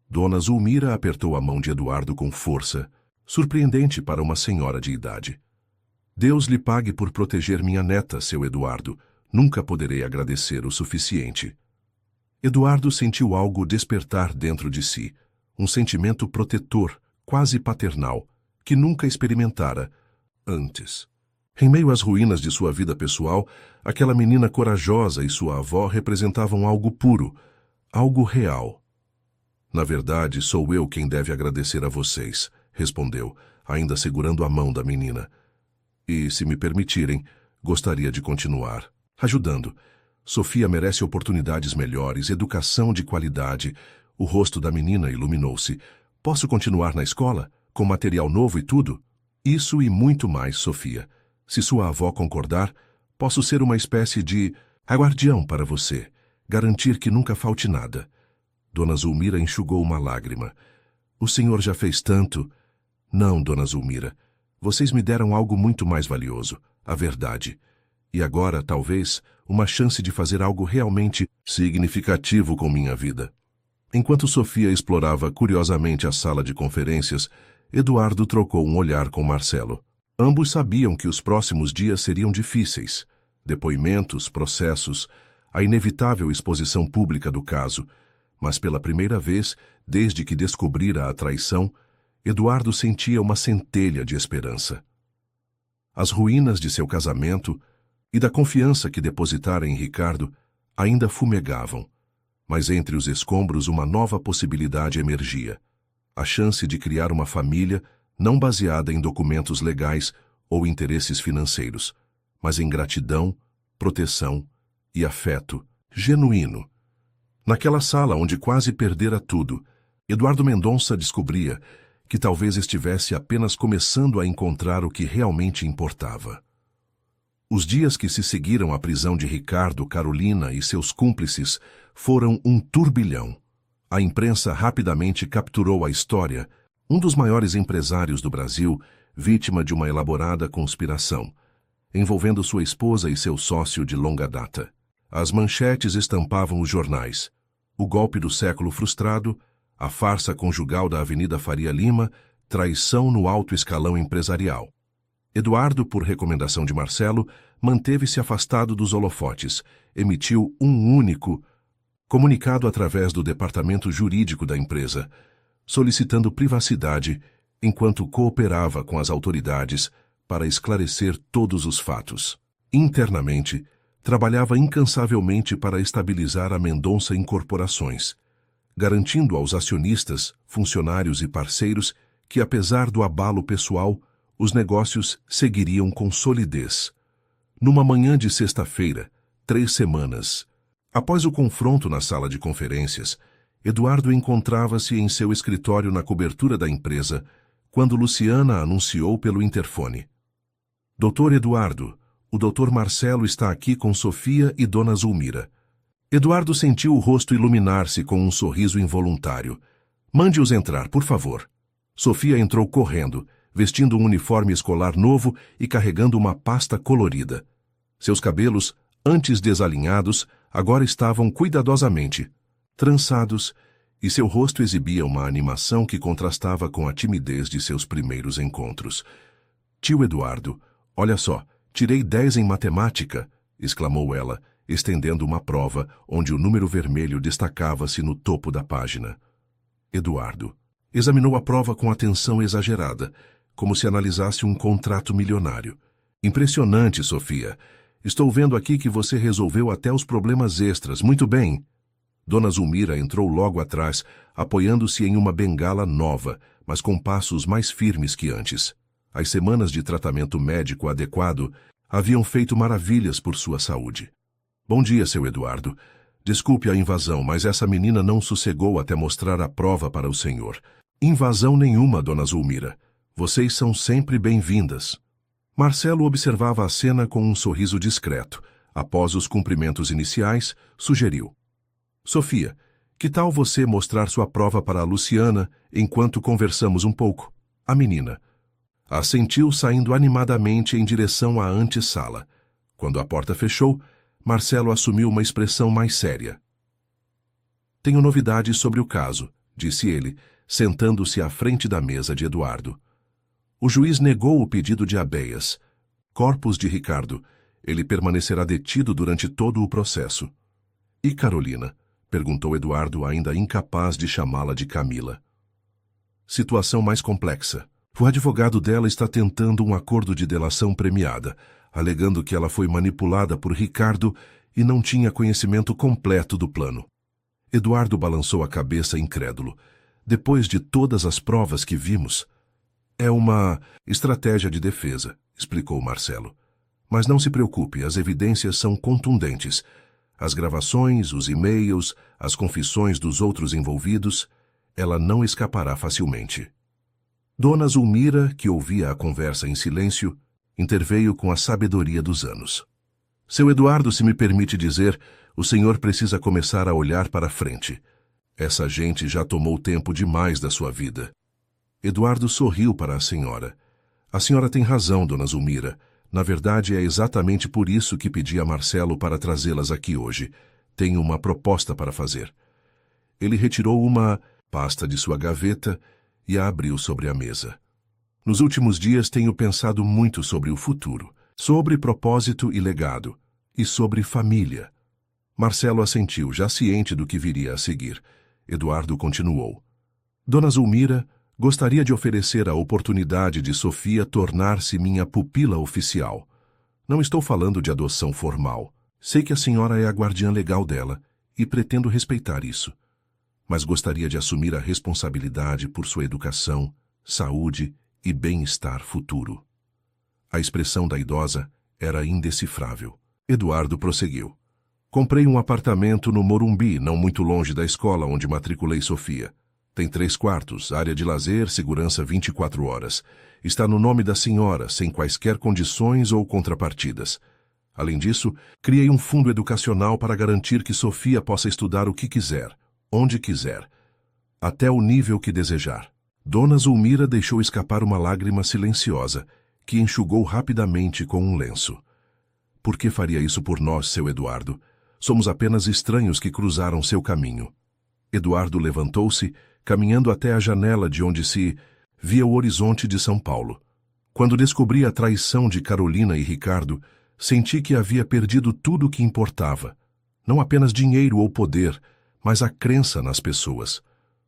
Speaker 1: Dona Zulmira apertou a mão de Eduardo com força, surpreendente para uma senhora de idade. Deus lhe pague por proteger minha neta, seu Eduardo. Nunca poderei agradecer o suficiente. Eduardo sentiu algo despertar dentro de si, um sentimento protetor, quase paternal, que nunca experimentara antes. Em meio às ruínas de sua vida pessoal, aquela menina corajosa e sua avó representavam algo puro, algo real. Na verdade, sou eu quem deve agradecer a vocês, respondeu, ainda segurando a mão da menina. E, se me permitirem, gostaria de continuar, ajudando. Sofia merece oportunidades melhores, educação de qualidade. O rosto da menina iluminou-se. Posso continuar na escola? Com material novo e tudo? Isso e muito mais, Sofia. Se sua avó concordar, posso ser uma espécie de guardião para você, garantir que nunca falte nada. Dona Zulmira enxugou uma lágrima. O senhor já fez tanto. Não, Dona Zulmira. Vocês me deram algo muito mais valioso, a verdade. E agora, talvez, uma chance de fazer algo realmente significativo com minha vida. Enquanto Sofia explorava curiosamente a sala de conferências, Eduardo trocou um olhar com Marcelo. Ambos sabiam que os próximos dias seriam difíceis. Depoimentos, processos, a inevitável exposição pública do caso. Mas pela primeira vez, desde que descobrira a traição, Eduardo sentia uma centelha de esperança. As ruínas de seu casamento e da confiança que depositara em Ricardo ainda fumegavam, mas entre os escombros uma nova possibilidade emergia, a chance de criar uma família não baseada em documentos legais ou interesses financeiros, mas em gratidão, proteção e afeto genuíno. Naquela sala onde quase perdera tudo, Eduardo Mendonça descobria que talvez estivesse apenas começando a encontrar o que realmente importava. Os dias que se seguiram à prisão de Ricardo, Carolina e seus cúmplices foram um turbilhão. A imprensa rapidamente capturou a história, um dos maiores empresários do Brasil, vítima de uma elaborada conspiração, envolvendo sua esposa e seu sócio de longa data. As manchetes estampavam os jornais. O golpe do século frustrado, a farsa conjugal da Avenida Faria Lima, traição no alto escalão empresarial. Eduardo, por recomendação de Marcelo, manteve-se afastado dos holofotes, emitiu um único comunicado através do departamento jurídico da empresa, solicitando privacidade enquanto cooperava com as autoridades para esclarecer todos os fatos. Internamente, trabalhava incansavelmente para estabilizar a Mendonça Incorporações, garantindo aos acionistas, funcionários e parceiros que, apesar do abalo pessoal, os negócios seguiriam com solidez. Numa manhã de sexta-feira, 3 semanas, após o confronto na sala de conferências, Eduardo encontrava-se em seu escritório na cobertura da empresa, quando Luciana anunciou pelo interfone. Doutor Eduardo, o doutor Marcelo está aqui com Sofia e Dona Zulmira. Eduardo sentiu o rosto iluminar-se com um sorriso involuntário. Mande-os entrar, por favor. Sofia entrou correndo, vestindo um uniforme escolar novo e carregando uma pasta colorida. Seus cabelos, antes desalinhados, agora estavam cuidadosamente trançados, e seu rosto exibia uma animação que contrastava com a timidez de seus primeiros encontros. Tio Eduardo, olha só, tirei 10 em matemática, exclamou ela, estendendo uma prova onde o número vermelho destacava-se no topo da página. Eduardo examinou a prova com atenção exagerada, como se analisasse um contrato milionário. Impressionante, Sofia. Estou vendo aqui que você resolveu até os problemas extras. Muito bem. Dona Zulmira entrou logo atrás, apoiando-se em uma bengala nova, mas com passos mais firmes que antes. As semanas de tratamento médico adequado haviam feito maravilhas por sua saúde. Bom dia, seu Eduardo. Desculpe a invasão, mas essa menina não sossegou até mostrar a prova para o senhor. Invasão nenhuma, Dona Zulmira. Vocês são sempre bem-vindas. Marcelo observava a cena com um sorriso discreto. Após os cumprimentos iniciais, sugeriu: Sofia, que tal você mostrar sua prova para a Luciana enquanto conversamos um pouco? A menina assentiu, saindo animadamente em direção à antessala. Quando a porta fechou, Marcelo assumiu uma expressão mais séria. Tenho novidades sobre o caso, disse ele, sentando-se à frente da mesa de Eduardo. O juiz negou o pedido de habeas corpus de Ricardo. Ele permanecerá detido durante todo o processo. E Carolina? Perguntou Eduardo, ainda incapaz de chamá-la de Camila. Situação mais complexa. O advogado dela está tentando um acordo de delação premiada, alegando que ela foi manipulada por Ricardo e não tinha conhecimento completo do plano. Eduardo balançou a cabeça incrédulo. Depois de todas as provas que vimos... É uma estratégia de defesa, explicou Marcelo. Mas não se preocupe, as evidências são contundentes. As gravações, os e-mails, as confissões dos outros envolvidos, ela não escapará facilmente. Dona Zulmira, que ouvia a conversa em silêncio, interveio com a sabedoria dos anos. Seu Eduardo, se me permite dizer, o senhor precisa começar a olhar para frente. Essa gente já tomou tempo demais da sua vida. Eduardo sorriu para a senhora. A senhora tem razão, Dona Zulmira. Na verdade, é exatamente por isso que pedi a Marcelo para trazê-las aqui hoje. Tenho uma proposta para fazer. Ele retirou uma pasta de sua gaveta e a abriu sobre a mesa. Nos últimos dias tenho pensado muito sobre o futuro, sobre propósito e legado, e sobre família. Marcelo assentiu, já ciente do que viria a seguir. Eduardo continuou. Dona Zulmira, gostaria de oferecer a oportunidade de Sofia tornar-se minha pupila oficial. Não estou falando de adoção formal. Sei que a senhora é a guardiã legal dela e pretendo respeitar isso. Mas gostaria de assumir a responsabilidade por sua educação, saúde e bem-estar futuro. A expressão da idosa era indecifrável. Eduardo prosseguiu. Comprei um apartamento no Morumbi, não muito longe da escola onde matriculei Sofia. Tem 3 quartos, área de lazer, segurança 24 horas. Está no nome da senhora, sem quaisquer condições ou contrapartidas. Além disso, criei um fundo educacional para garantir que Sofia possa estudar o que quiser, onde quiser, até o nível que desejar. Dona Zulmira deixou escapar uma lágrima silenciosa, que enxugou rapidamente com um lenço. Por que faria isso por nós, seu Eduardo? Somos apenas estranhos que cruzaram seu caminho. Eduardo levantou-se, caminhando até a janela de onde se via o horizonte de São Paulo. Quando descobri a traição de Carolina e Ricardo, senti que havia perdido tudo o que importava. Não apenas dinheiro ou poder, mas a crença nas pessoas.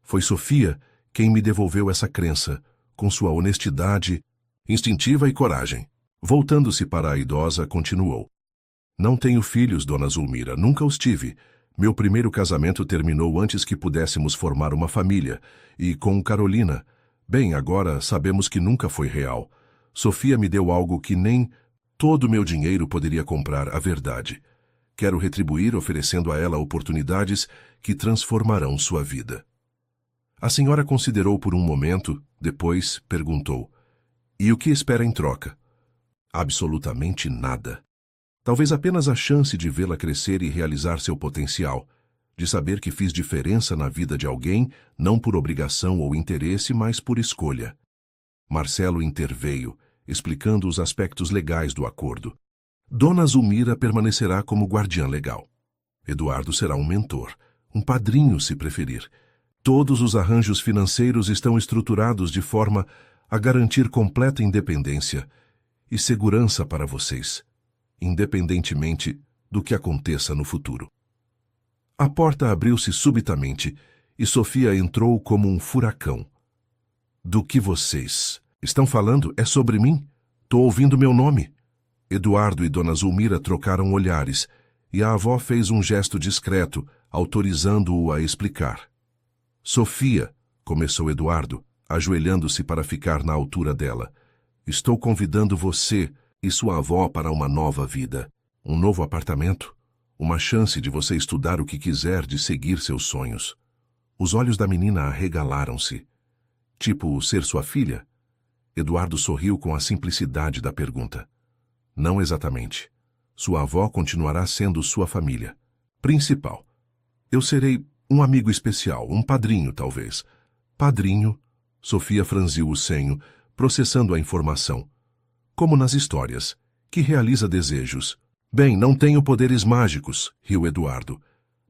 Speaker 1: Foi Sofia quem me devolveu essa crença, com sua honestidade instintiva e coragem. Voltando-se para a idosa, continuou. Não tenho filhos, Dona Zulmira, nunca os tive. Meu primeiro casamento terminou antes que pudéssemos formar uma família, e com Carolina, bem, agora sabemos que nunca foi real. Sofia me deu algo que nem todo meu dinheiro poderia comprar, a verdade. Quero retribuir oferecendo a ela oportunidades que transformarão sua vida. A senhora considerou por um momento, depois perguntou. E o que espera em troca? Absolutamente nada. Talvez apenas a chance de vê-la crescer e realizar seu potencial, de saber que fiz diferença na vida de alguém, não por obrigação ou interesse, mas por escolha. Marcelo interveio, explicando os aspectos legais do acordo. Dona Zulmira permanecerá como guardiã legal. Eduardo será um mentor, um padrinho, se preferir. Todos os arranjos financeiros estão estruturados de forma a garantir completa independência e segurança para vocês, independentemente do que aconteça no futuro. A porta abriu-se subitamente e Sofia entrou como um furacão. Do que vocês estão falando? É sobre mim? Tô ouvindo meu nome. Eduardo e Dona Zulmira trocaram olhares e a avó fez um gesto discreto, autorizando-o a explicar. Sofia, começou Eduardo, ajoelhando-se para ficar na altura dela. Estou convidando você e sua avó para uma nova vida, um novo apartamento, uma chance de você estudar o que quiser, de seguir seus sonhos. Os olhos da menina arregalaram-se. Tipo, ser sua filha? Eduardo sorriu com a simplicidade da pergunta. Não exatamente. Sua avó continuará sendo sua família principal. Eu serei um amigo especial, um padrinho, talvez. Padrinho? Sofia franziu o senho, processando a informação. Como nas histórias, que realiza desejos. Bem, não tenho poderes mágicos, riu Eduardo,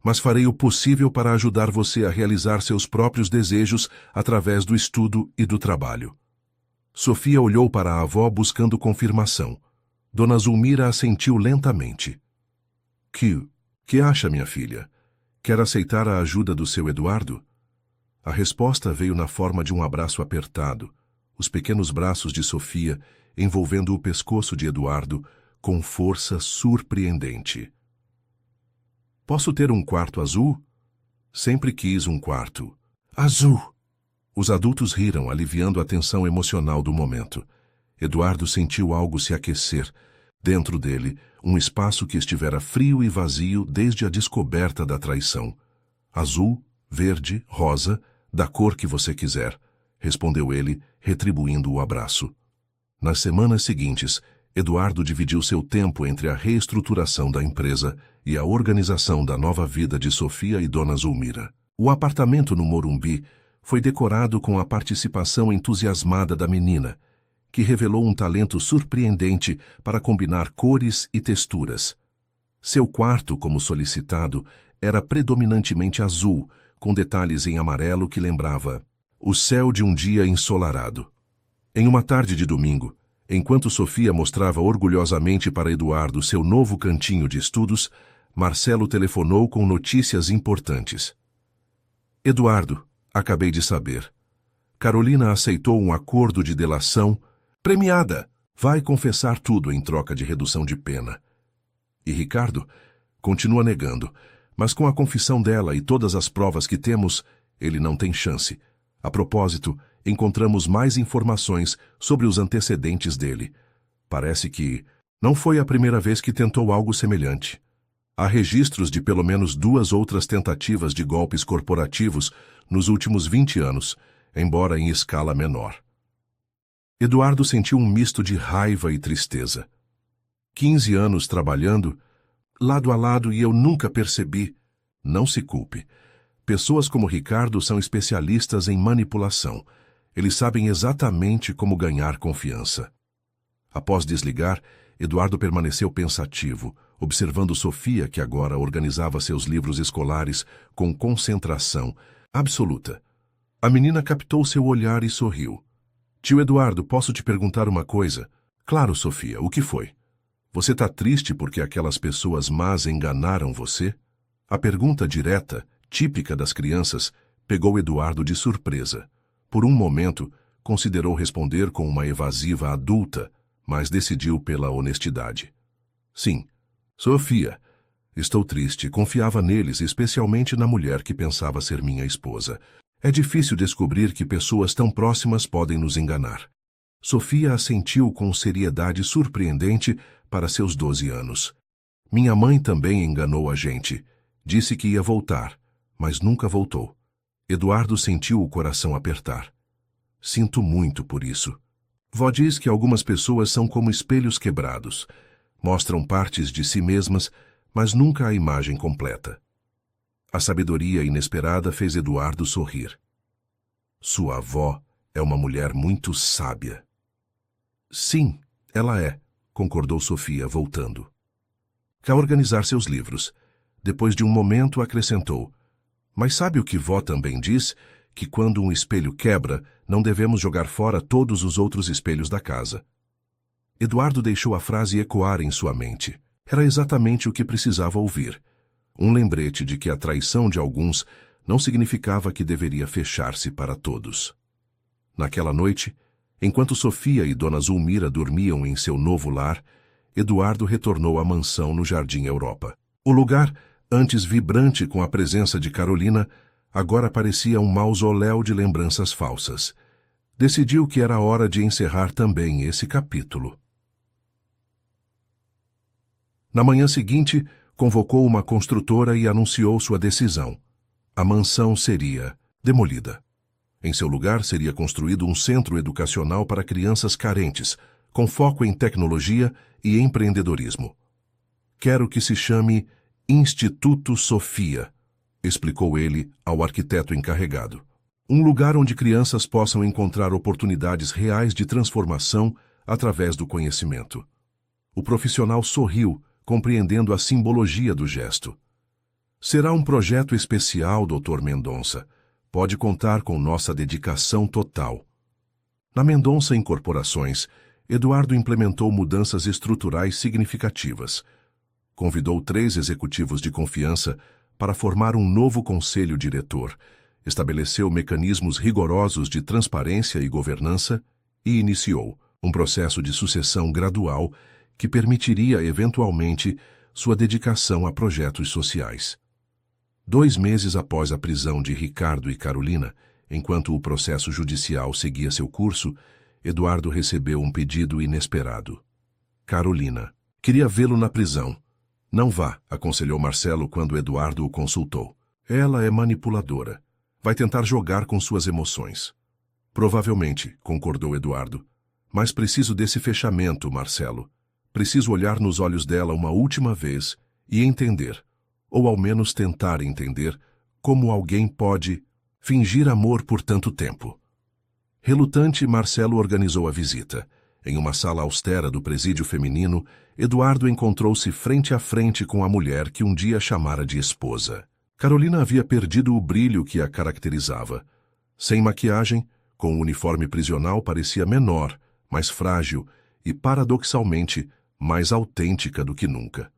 Speaker 1: mas farei o possível para ajudar você a realizar seus próprios desejos através do estudo e do trabalho. Sofia olhou para a avó buscando confirmação. Dona Zulmira assentiu lentamente. Que acha, minha filha? Quer aceitar a ajuda do seu Eduardo? A resposta veio na forma de um abraço apertado, os pequenos braços de Sofia envolvendo o pescoço de Eduardo com força surpreendente. Posso ter um quarto azul? Sempre quis um quarto azul. Os adultos riram, aliviando a tensão emocional do momento. Eduardo sentiu algo se aquecer. Dentro dele, um espaço que estivera frio e vazio desde a descoberta da traição. Azul, verde, rosa, da cor que você quiser, respondeu ele, retribuindo o abraço. Nas semanas seguintes, Eduardo dividiu seu tempo entre a reestruturação da empresa e a organização da nova vida de Sofia e Dona Zulmira. O apartamento no Morumbi foi decorado com a participação entusiasmada da menina, que revelou um talento surpreendente para combinar cores e texturas. Seu quarto, como solicitado, era predominantemente azul, com detalhes em amarelo que lembrava o céu de um dia ensolarado. Em uma tarde de domingo, enquanto Sofia mostrava orgulhosamente para Eduardo seu novo cantinho de estudos, Marcelo telefonou com notícias importantes. Eduardo, acabei de saber. Carolina aceitou um acordo de delação premiada. Vai confessar tudo em troca de redução de pena. E Ricardo continua negando, mas com a confissão dela e todas as provas que temos, ele não tem chance. A propósito, encontramos mais informações sobre os antecedentes dele. Parece que não foi a primeira vez que tentou algo semelhante. Há registros de pelo menos 2 outras tentativas de golpes corporativos nos últimos 20 anos, embora em escala menor. Eduardo sentiu um misto de raiva e tristeza. 15 anos trabalhando, lado a lado, e eu nunca percebi. Não se culpe. Pessoas como Ricardo são especialistas em manipulação. Eles sabem exatamente como ganhar confiança. Após desligar, Eduardo permaneceu pensativo, observando Sofia, que agora organizava seus livros escolares com concentração absoluta. A menina captou seu olhar e sorriu. Tio Eduardo, posso te perguntar uma coisa? Claro, Sofia, o que foi? Você está triste porque aquelas pessoas más enganaram você? A pergunta direta, típica das crianças, pegou Eduardo de surpresa. Por um momento, considerou responder com uma evasiva adulta, mas decidiu pela honestidade. Sim, Sofia, estou triste, confiava neles, especialmente na mulher que pensava ser minha esposa. É difícil descobrir que pessoas tão próximas podem nos enganar. Sofia assentiu com seriedade surpreendente para seus 12 anos. Minha mãe também enganou a gente. Disse que ia voltar, mas nunca voltou. Eduardo sentiu o coração apertar. Sinto muito por isso. Vó diz que algumas pessoas são como espelhos quebrados. Mostram partes de si mesmas, mas nunca a imagem completa. A sabedoria inesperada fez Eduardo sorrir. Sua avó é uma mulher muito sábia. Sim, ela é, concordou Sofia, voltando. Quer organizar seus livros. Depois de um momento, acrescentou. Mas sabe o que vó também diz? Que quando um espelho quebra, não devemos jogar fora todos os outros espelhos da casa. Eduardo deixou a frase ecoar em sua mente. Era exatamente o que precisava ouvir. Um lembrete de que a traição de alguns não significava que deveria fechar-se para todos. Naquela noite, enquanto Sofia e Dona Zulmira dormiam em seu novo lar, Eduardo retornou à mansão no Jardim Europa. O lugar, antes vibrante com a presença de Carolina, agora parecia um mausoléu de lembranças falsas. Decidiu que era hora de encerrar também esse capítulo. Na manhã seguinte, convocou uma construtora e anunciou sua decisão. A mansão seria demolida. Em seu lugar, seria construído um centro educacional para crianças carentes, com foco em tecnologia e empreendedorismo. Quero que se chame Instituto Sofia, explicou ele ao arquiteto encarregado. Um lugar onde crianças possam encontrar oportunidades reais de transformação através do conhecimento. O profissional sorriu, compreendendo a simbologia do gesto. Será um projeto especial, Dr. Mendonça. Pode contar com nossa dedicação total. Na Mendonça Incorporações, Eduardo implementou mudanças estruturais significativas. Convidou 3 executivos de confiança para formar um novo conselho diretor, estabeleceu mecanismos rigorosos de transparência e governança e iniciou um processo de sucessão gradual que permitiria, eventualmente, sua dedicação a projetos sociais. 2 meses após a prisão de Ricardo e Carolina, enquanto o processo judicial seguia seu curso, Eduardo recebeu um pedido inesperado. Carolina. Queria vê-lo na prisão. Não vá, aconselhou Marcelo quando Eduardo o consultou. Ela é manipuladora. Vai tentar jogar com suas emoções. Provavelmente, concordou Eduardo. Mas preciso desse fechamento, Marcelo. Preciso olhar nos olhos dela uma última vez e entender, ou ao menos tentar entender, como alguém pode fingir amor por tanto tempo. Relutante, Marcelo organizou a visita. Em uma sala austera do presídio feminino, Eduardo encontrou-se frente a frente com a mulher que um dia chamara de esposa. Carolina havia perdido o brilho que a caracterizava. Sem maquiagem, com o uniforme prisional, parecia menor, mais frágil e, paradoxalmente, mais autêntica do que nunca.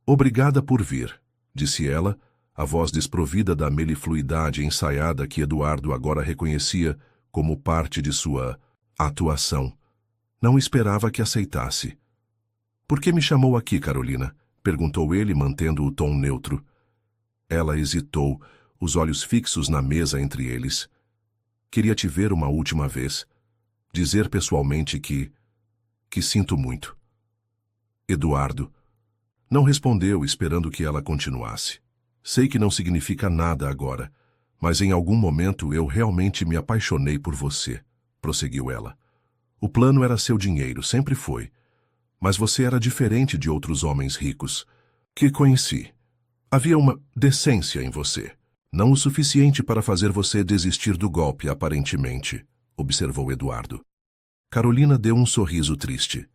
Speaker 1: Obrigada por vir, disse ela, a voz desprovida da melifluidade ensaiada que Eduardo agora reconhecia como parte de sua atuação. Não esperava que aceitasse. Por que me chamou aqui, Carolina? Perguntou ele, mantendo o tom neutro. Ela hesitou, os olhos fixos na mesa entre eles. Queria te ver uma última vez. Dizer pessoalmente que sinto muito. Eduardo não respondeu, esperando que ela continuasse. Sei que não significa nada agora, mas em algum momento eu realmente me apaixonei por você, prosseguiu ela. O plano era seu dinheiro, sempre foi. Mas você era diferente de outros homens ricos que conheci. Havia uma decência em você. Não o suficiente para fazer você desistir do golpe, aparentemente, observou Eduardo. Carolina deu um sorriso triste.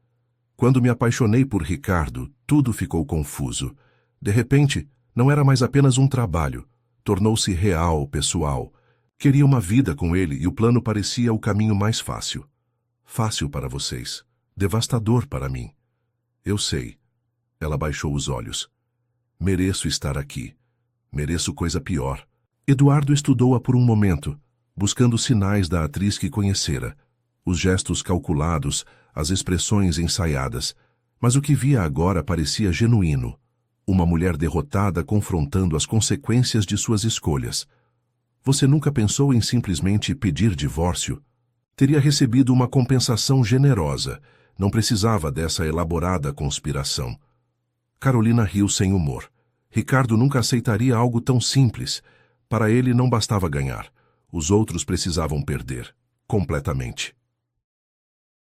Speaker 1: Quando me apaixonei por Ricardo, tudo ficou confuso. De repente, não era mais apenas um trabalho. Tornou-se real, pessoal. Queria uma vida com ele e o plano parecia o caminho mais fácil. Fácil para vocês. Devastador para mim. Eu sei. Ela baixou os olhos. Mereço estar aqui. Mereço coisa pior. Eduardo estudou-a por um momento, buscando sinais da atriz que conhecera. Os gestos calculados, as expressões ensaiadas. Mas o que via agora parecia genuíno. Uma mulher derrotada confrontando as consequências de suas escolhas. Você nunca pensou em simplesmente pedir divórcio? Teria recebido uma compensação generosa. Não precisava dessa elaborada conspiração. Carolina riu sem humor. Ricardo nunca aceitaria algo tão simples. Para ele não bastava ganhar. Os outros precisavam perder. Completamente.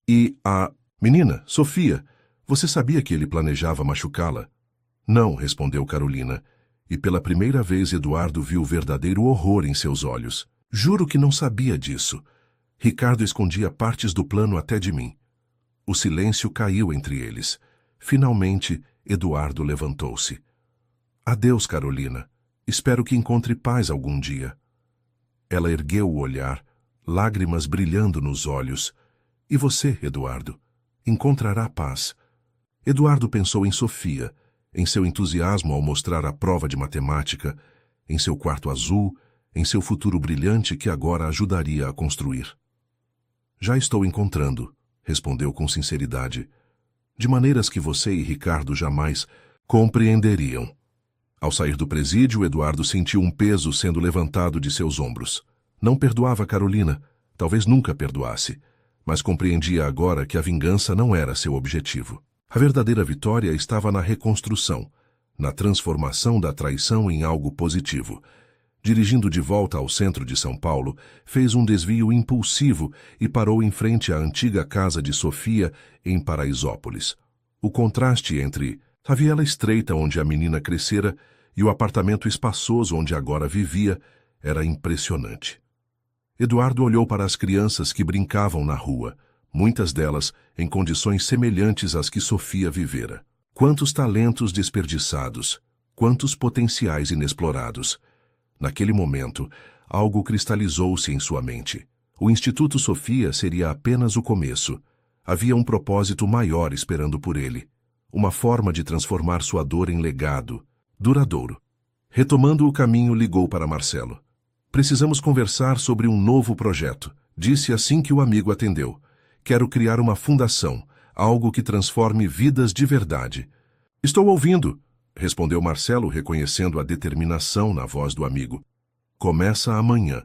Speaker 1: E a menina, Sofia, você sabia que ele planejava machucá-la? Não, respondeu Carolina. E pela primeira vez Eduardo viu o verdadeiro horror em seus olhos. Juro que não sabia disso. Ricardo escondia partes do plano até de mim. O silêncio caiu entre eles. Finalmente, Eduardo levantou-se. Adeus, Carolina. Espero que encontre paz algum dia. Ela ergueu o olhar, lágrimas brilhando nos olhos. E você, Eduardo? Encontrará paz. Eduardo pensou em Sofia, em seu entusiasmo ao mostrar a prova de matemática, em seu quarto azul, em seu futuro brilhante que agora ajudaria a construir. Já estou encontrando, respondeu com sinceridade, de maneiras que você e Ricardo jamais compreenderiam. Ao sair do presídio, Eduardo sentiu um peso sendo levantado de seus ombros. Não perdoava Carolina, talvez nunca perdoasse, mas compreendia agora que a vingança não era seu objetivo. A verdadeira vitória estava na reconstrução, na transformação da traição em algo positivo. Dirigindo de volta ao centro de São Paulo, fez um desvio impulsivo e parou em frente à antiga casa de Sofia, em Paraisópolis. O contraste entre a viela estreita onde a menina crescera e o apartamento espaçoso onde agora vivia era impressionante. Eduardo olhou para as crianças que brincavam na rua, muitas delas em condições semelhantes às que Sofia vivera. Quantos talentos desperdiçados, quantos potenciais inexplorados. Naquele momento, algo cristalizou-se em sua mente. O Instituto Sofia seria apenas o começo. Havia um propósito maior esperando por ele. Uma forma de transformar sua dor em legado, duradouro. Retomando o caminho, ligou para Marcelo. Precisamos conversar sobre um novo projeto, disse assim que o amigo atendeu. Quero criar uma fundação, algo que transforme vidas de verdade. Estou ouvindo, respondeu Marcelo, reconhecendo a determinação na voz do amigo. Começa amanhã,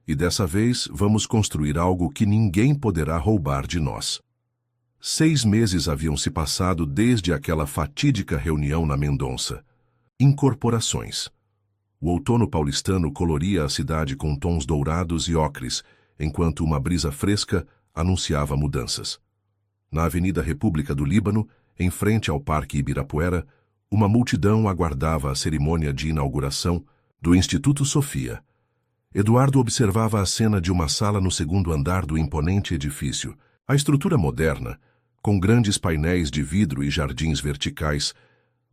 Speaker 1: e dessa vez vamos construir algo que ninguém poderá roubar de nós. 6 meses haviam se passado desde aquela fatídica reunião na Mendonça. Incorporações. O outono paulistano coloria a cidade com tons dourados e ocres, enquanto uma brisa fresca anunciava mudanças. Na Avenida República do Líbano, em frente ao Parque Ibirapuera, uma multidão aguardava a cerimônia de inauguração do Instituto Sofia. Eduardo observava a cena de uma sala no segundo andar do imponente edifício. A estrutura moderna, com grandes painéis de vidro e jardins verticais,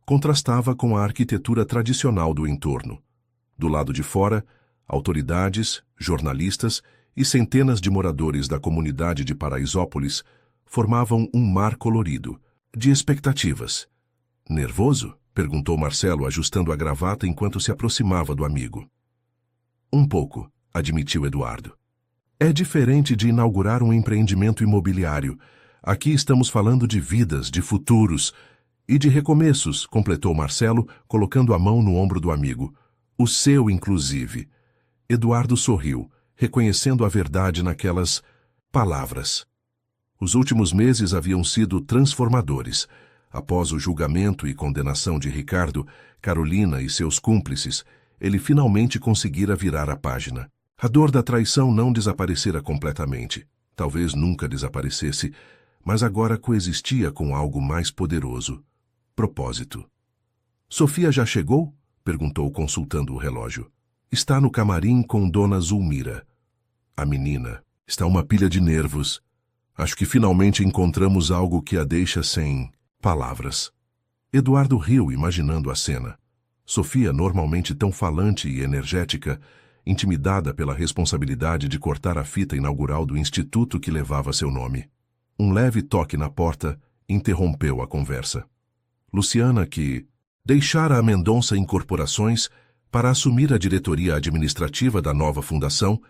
Speaker 1: contrastava com a arquitetura tradicional do entorno. Do lado de fora, autoridades, jornalistas e centenas de moradores da comunidade de Paraisópolis formavam um mar colorido, de expectativas. Nervoso? Perguntou Marcelo, ajustando a gravata enquanto se aproximava do amigo. Um pouco, admitiu Eduardo. É diferente de inaugurar um empreendimento imobiliário. Aqui estamos falando de vidas, de futuros e de recomeços, completou Marcelo, colocando a mão no ombro do amigo. O seu, inclusive. Eduardo sorriu, reconhecendo a verdade naquelas palavras. Os últimos meses haviam sido transformadores. Após o julgamento e condenação de Ricardo, Carolina e seus cúmplices, ele finalmente conseguira virar a página. A dor da traição não desaparecera completamente. Talvez nunca desaparecesse, mas agora coexistia com algo mais poderoso. Propósito. Sofia já chegou? Perguntou, consultando o relógio. Está no camarim com Dona Zulmira. A menina está uma pilha de nervos. Acho que finalmente encontramos algo que a deixa sem palavras. Eduardo riu, imaginando a cena. Sofia, normalmente tão falante e energética, intimidada pela responsabilidade de cortar a fita inaugural do instituto que levava seu nome. Um leve toque na porta interrompeu a conversa. Luciana, que deixara a Mendonça Incorporações para assumir a diretoria administrativa da nova fundação,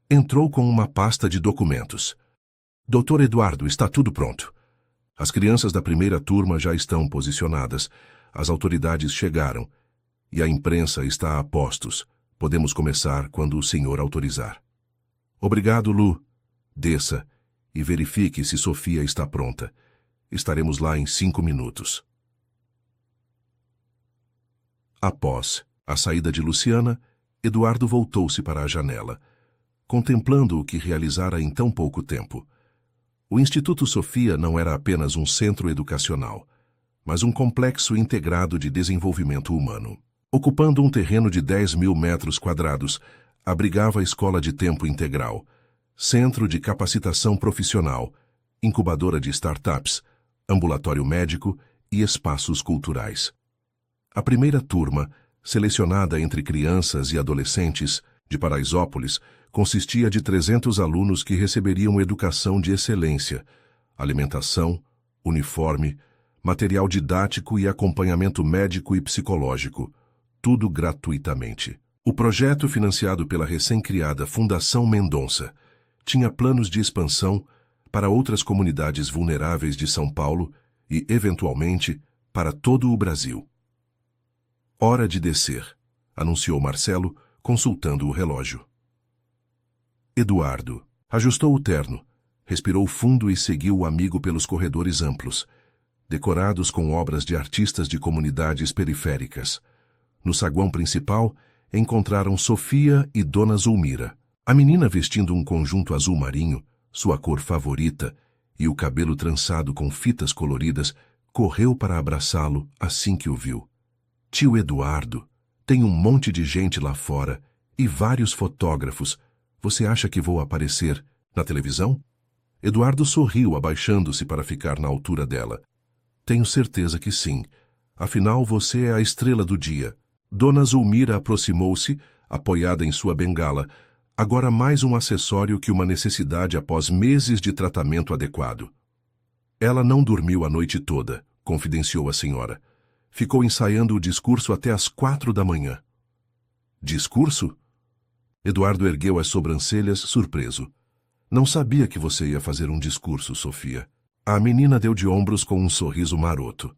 Speaker 1: entrou com uma pasta de documentos. Doutor Eduardo, está tudo pronto. As crianças da primeira turma já estão posicionadas, as autoridades chegaram, e a imprensa está a postos. Podemos começar quando o senhor autorizar. Obrigado, Lu. Desça e verifique se Sofia está pronta. Estaremos lá em 5 minutos. Após a saída de Luciana, Eduardo voltou-se para a janela, contemplando o que realizara em tão pouco tempo. O Instituto Sofia não era apenas um centro educacional, mas um complexo integrado de desenvolvimento humano. Ocupando um terreno de 10.000 metros quadrados, abrigava a escola de tempo integral, centro de capacitação profissional, incubadora de startups, ambulatório médico e espaços culturais. A primeira turma, selecionada entre crianças e adolescentes de Paraisópolis, consistia de 300 alunos que receberiam educação de excelência, alimentação, uniforme, material didático e acompanhamento médico e psicológico, tudo gratuitamente. O projeto, financiado pela recém-criada Fundação Mendonça, tinha planos de expansão para outras comunidades vulneráveis de São Paulo e, eventualmente, para todo o Brasil. Hora de descer, anunciou Marcelo, consultando o relógio. Eduardo ajustou o terno, respirou fundo e seguiu o amigo pelos corredores amplos, decorados com obras de artistas de comunidades periféricas. No saguão principal, encontraram Sofia e Dona Zulmira. A menina, vestindo um conjunto azul marinho, sua cor favorita, e o cabelo trançado com fitas coloridas, correu para abraçá-lo assim que o viu. Tio Eduardo, tem um monte de gente lá fora e vários fotógrafos. Você acha que vou aparecer na televisão? Eduardo sorriu, abaixando-se para ficar na altura dela. Tenho certeza que sim. Afinal, você é a estrela do dia. Dona Zulmira aproximou-se, apoiada em sua bengala. Agora mais um acessório que uma necessidade após meses de tratamento adequado. Ela não dormiu a noite toda, confidenciou a senhora. Ficou ensaiando o discurso até às 4 da manhã. Discurso? Eduardo ergueu as sobrancelhas, surpreso. Não sabia que você ia fazer um discurso, Sofia. A menina deu de ombros com um sorriso maroto.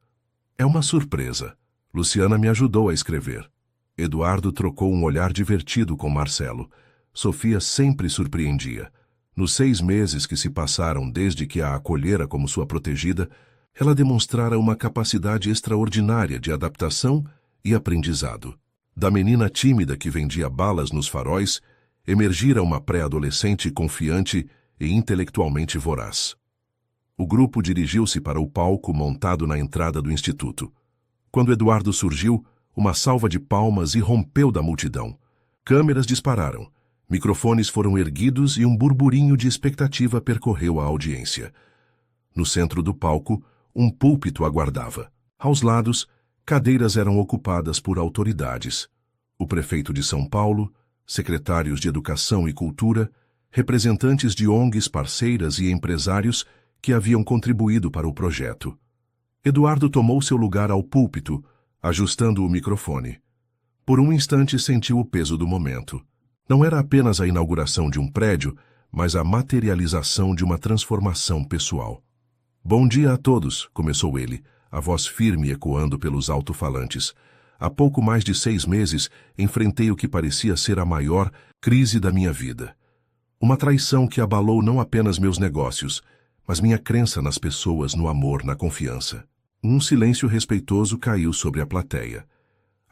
Speaker 1: É uma surpresa. Luciana me ajudou a escrever. Eduardo trocou um olhar divertido com Marcelo. Sofia sempre surpreendia. Nos 6 meses que se passaram desde que a acolhera como sua protegida, ela demonstrara uma capacidade extraordinária de adaptação e aprendizado. Da menina tímida que vendia balas nos faróis, emergira uma pré-adolescente confiante e intelectualmente voraz. O grupo dirigiu-se para o palco montado na entrada do instituto. Quando Eduardo surgiu, uma salva de palmas irrompeu da multidão. Câmeras dispararam, microfones foram erguidos e um burburinho de expectativa percorreu a audiência. No centro do palco, um púlpito aguardava. Aos lados, cadeiras eram ocupadas por autoridades. O prefeito de São Paulo, secretários de Educação e Cultura, representantes de ONGs parceiras e empresários que haviam contribuído para o projeto. Eduardo tomou seu lugar ao púlpito, ajustando o microfone. Por um instante sentiu o peso do momento. Não era apenas a inauguração de um prédio, mas a materialização de uma transformação pessoal. Bom dia a todos, começou ele, a voz firme ecoando pelos alto-falantes. Há pouco mais de 6 meses, enfrentei o que parecia ser a maior crise da minha vida. Uma traição que abalou não apenas meus negócios, mas minha crença nas pessoas, no amor, na confiança. Um silêncio respeitoso caiu sobre a plateia.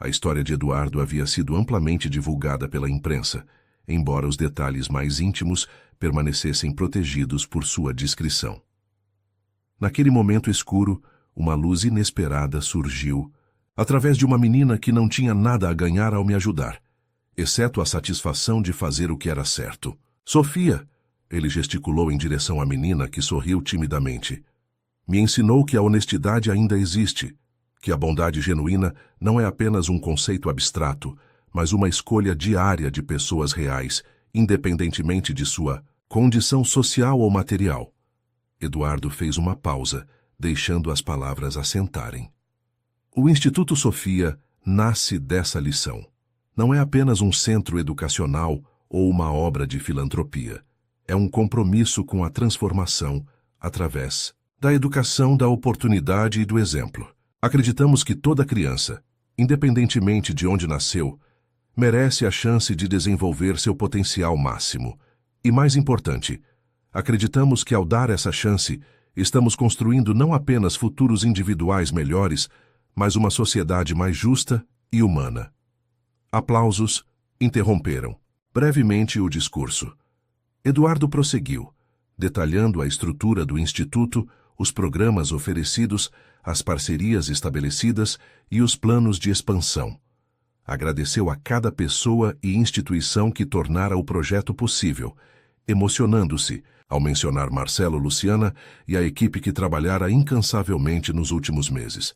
Speaker 1: A história de Eduardo havia sido amplamente divulgada pela imprensa, embora os detalhes mais íntimos permanecessem protegidos por sua discrição. Naquele momento escuro, uma luz inesperada surgiu, através de uma menina que não tinha nada a ganhar ao me ajudar, exceto a satisfação de fazer o que era certo. Sofia! Ele gesticulou em direção à menina, que sorriu timidamente. Me ensinou que a honestidade ainda existe, que a bondade genuína não é apenas um conceito abstrato, mas uma escolha diária de pessoas reais, independentemente de sua condição social ou material. Eduardo fez uma pausa, deixando as palavras assentarem. O Instituto Sofia nasce dessa lição. Não é apenas um centro educacional ou uma obra de filantropia. É um compromisso com a transformação através da educação, da oportunidade e do exemplo. Acreditamos que toda criança, independentemente de onde nasceu, merece a chance de desenvolver seu potencial máximo. E mais importante, acreditamos que ao dar essa chance, estamos construindo não apenas futuros individuais melhores, mas uma sociedade mais justa e humana. Aplausos interromperam brevemente o discurso. Eduardo prosseguiu, detalhando a estrutura do Instituto, os programas oferecidos, as parcerias estabelecidas e os planos de expansão. Agradeceu a cada pessoa e instituição que tornara o projeto possível, emocionando-se ao mencionar Marcelo, Luciana e a equipe que trabalhara incansavelmente nos últimos meses.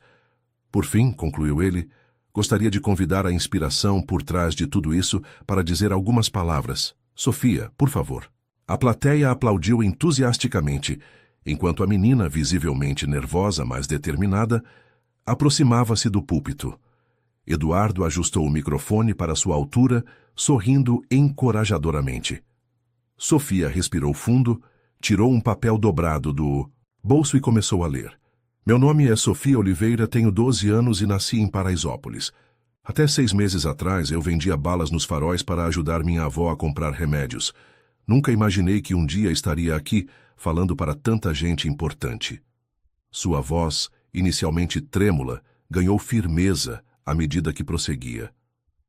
Speaker 1: Por fim, concluiu ele, gostaria de convidar a inspiração por trás de tudo isso para dizer algumas palavras. Sofia, por favor. A plateia aplaudiu entusiasticamente, enquanto a menina, visivelmente nervosa, mas determinada, aproximava-se do púlpito. Eduardo ajustou o microfone para sua altura, sorrindo encorajadoramente. Sofia respirou fundo, tirou um papel dobrado do bolso e começou a ler. Meu nome é Sofia Oliveira, tenho 12 anos e nasci em Paraisópolis. Até 6 meses atrás eu vendia balas nos faróis para ajudar minha avó a comprar remédios. Nunca imaginei que um dia estaria aqui falando para tanta gente importante. Sua voz, inicialmente trêmula, ganhou firmeza à medida que prosseguia.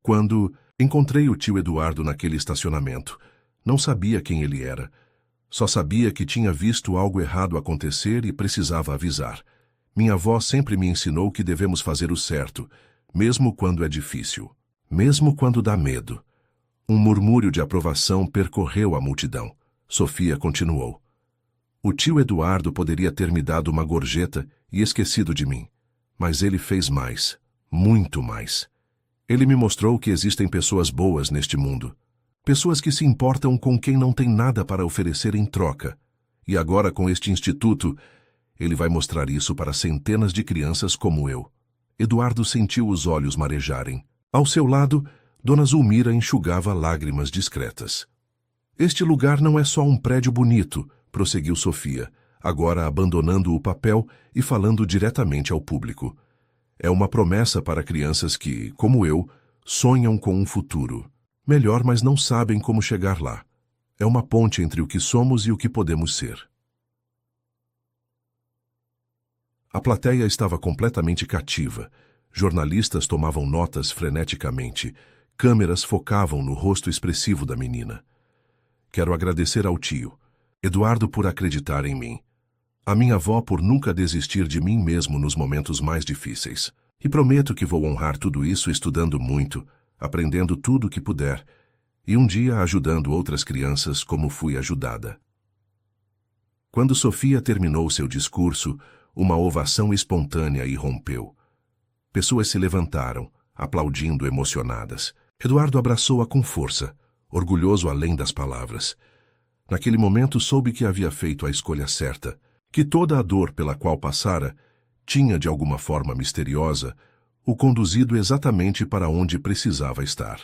Speaker 1: Quando Encontrei o tio Eduardo naquele estacionamento. Não sabia quem ele era. Só sabia que tinha visto algo errado acontecer e precisava avisar. Minha avó sempre me ensinou que devemos fazer o certo, mesmo quando é difícil, mesmo quando dá medo. Um murmúrio de aprovação percorreu a multidão. Sofia continuou. O tio Eduardo poderia ter me dado uma gorjeta e esquecido de mim. Mas ele fez mais, muito mais. Ele me mostrou que existem pessoas boas neste mundo. Pessoas que se importam com quem não tem nada para oferecer em troca. E agora, com este instituto, ele vai mostrar isso para centenas de crianças como eu. Eduardo sentiu os olhos marejarem. Ao seu lado, Dona Zulmira enxugava lágrimas discretas. Este lugar não é só um prédio bonito, prosseguiu Sofia, agora abandonando o papel e falando diretamente ao público. É uma promessa para crianças que, como eu, sonham com um futuro. Melhor, mas não sabem como chegar lá. É uma ponte entre o que somos e o que podemos ser. A plateia estava completamente cativa. Jornalistas tomavam notas freneticamente. Câmeras focavam no rosto expressivo da menina. Quero agradecer ao tio, Eduardo, por acreditar em mim. A minha avó por nunca desistir de mim mesmo nos momentos mais difíceis. E prometo que vou honrar tudo isso estudando muito, aprendendo tudo o que puder, e um dia ajudando outras crianças como fui ajudada. Quando Sofia terminou seu discurso, uma ovação espontânea irrompeu. Pessoas se levantaram, aplaudindo emocionadas. Eduardo abraçou-a com força, orgulhoso além das palavras. Naquele momento soube que havia feito a escolha certa, que toda a dor pela qual passara tinha, de alguma forma misteriosa, o conduzido exatamente para onde precisava estar.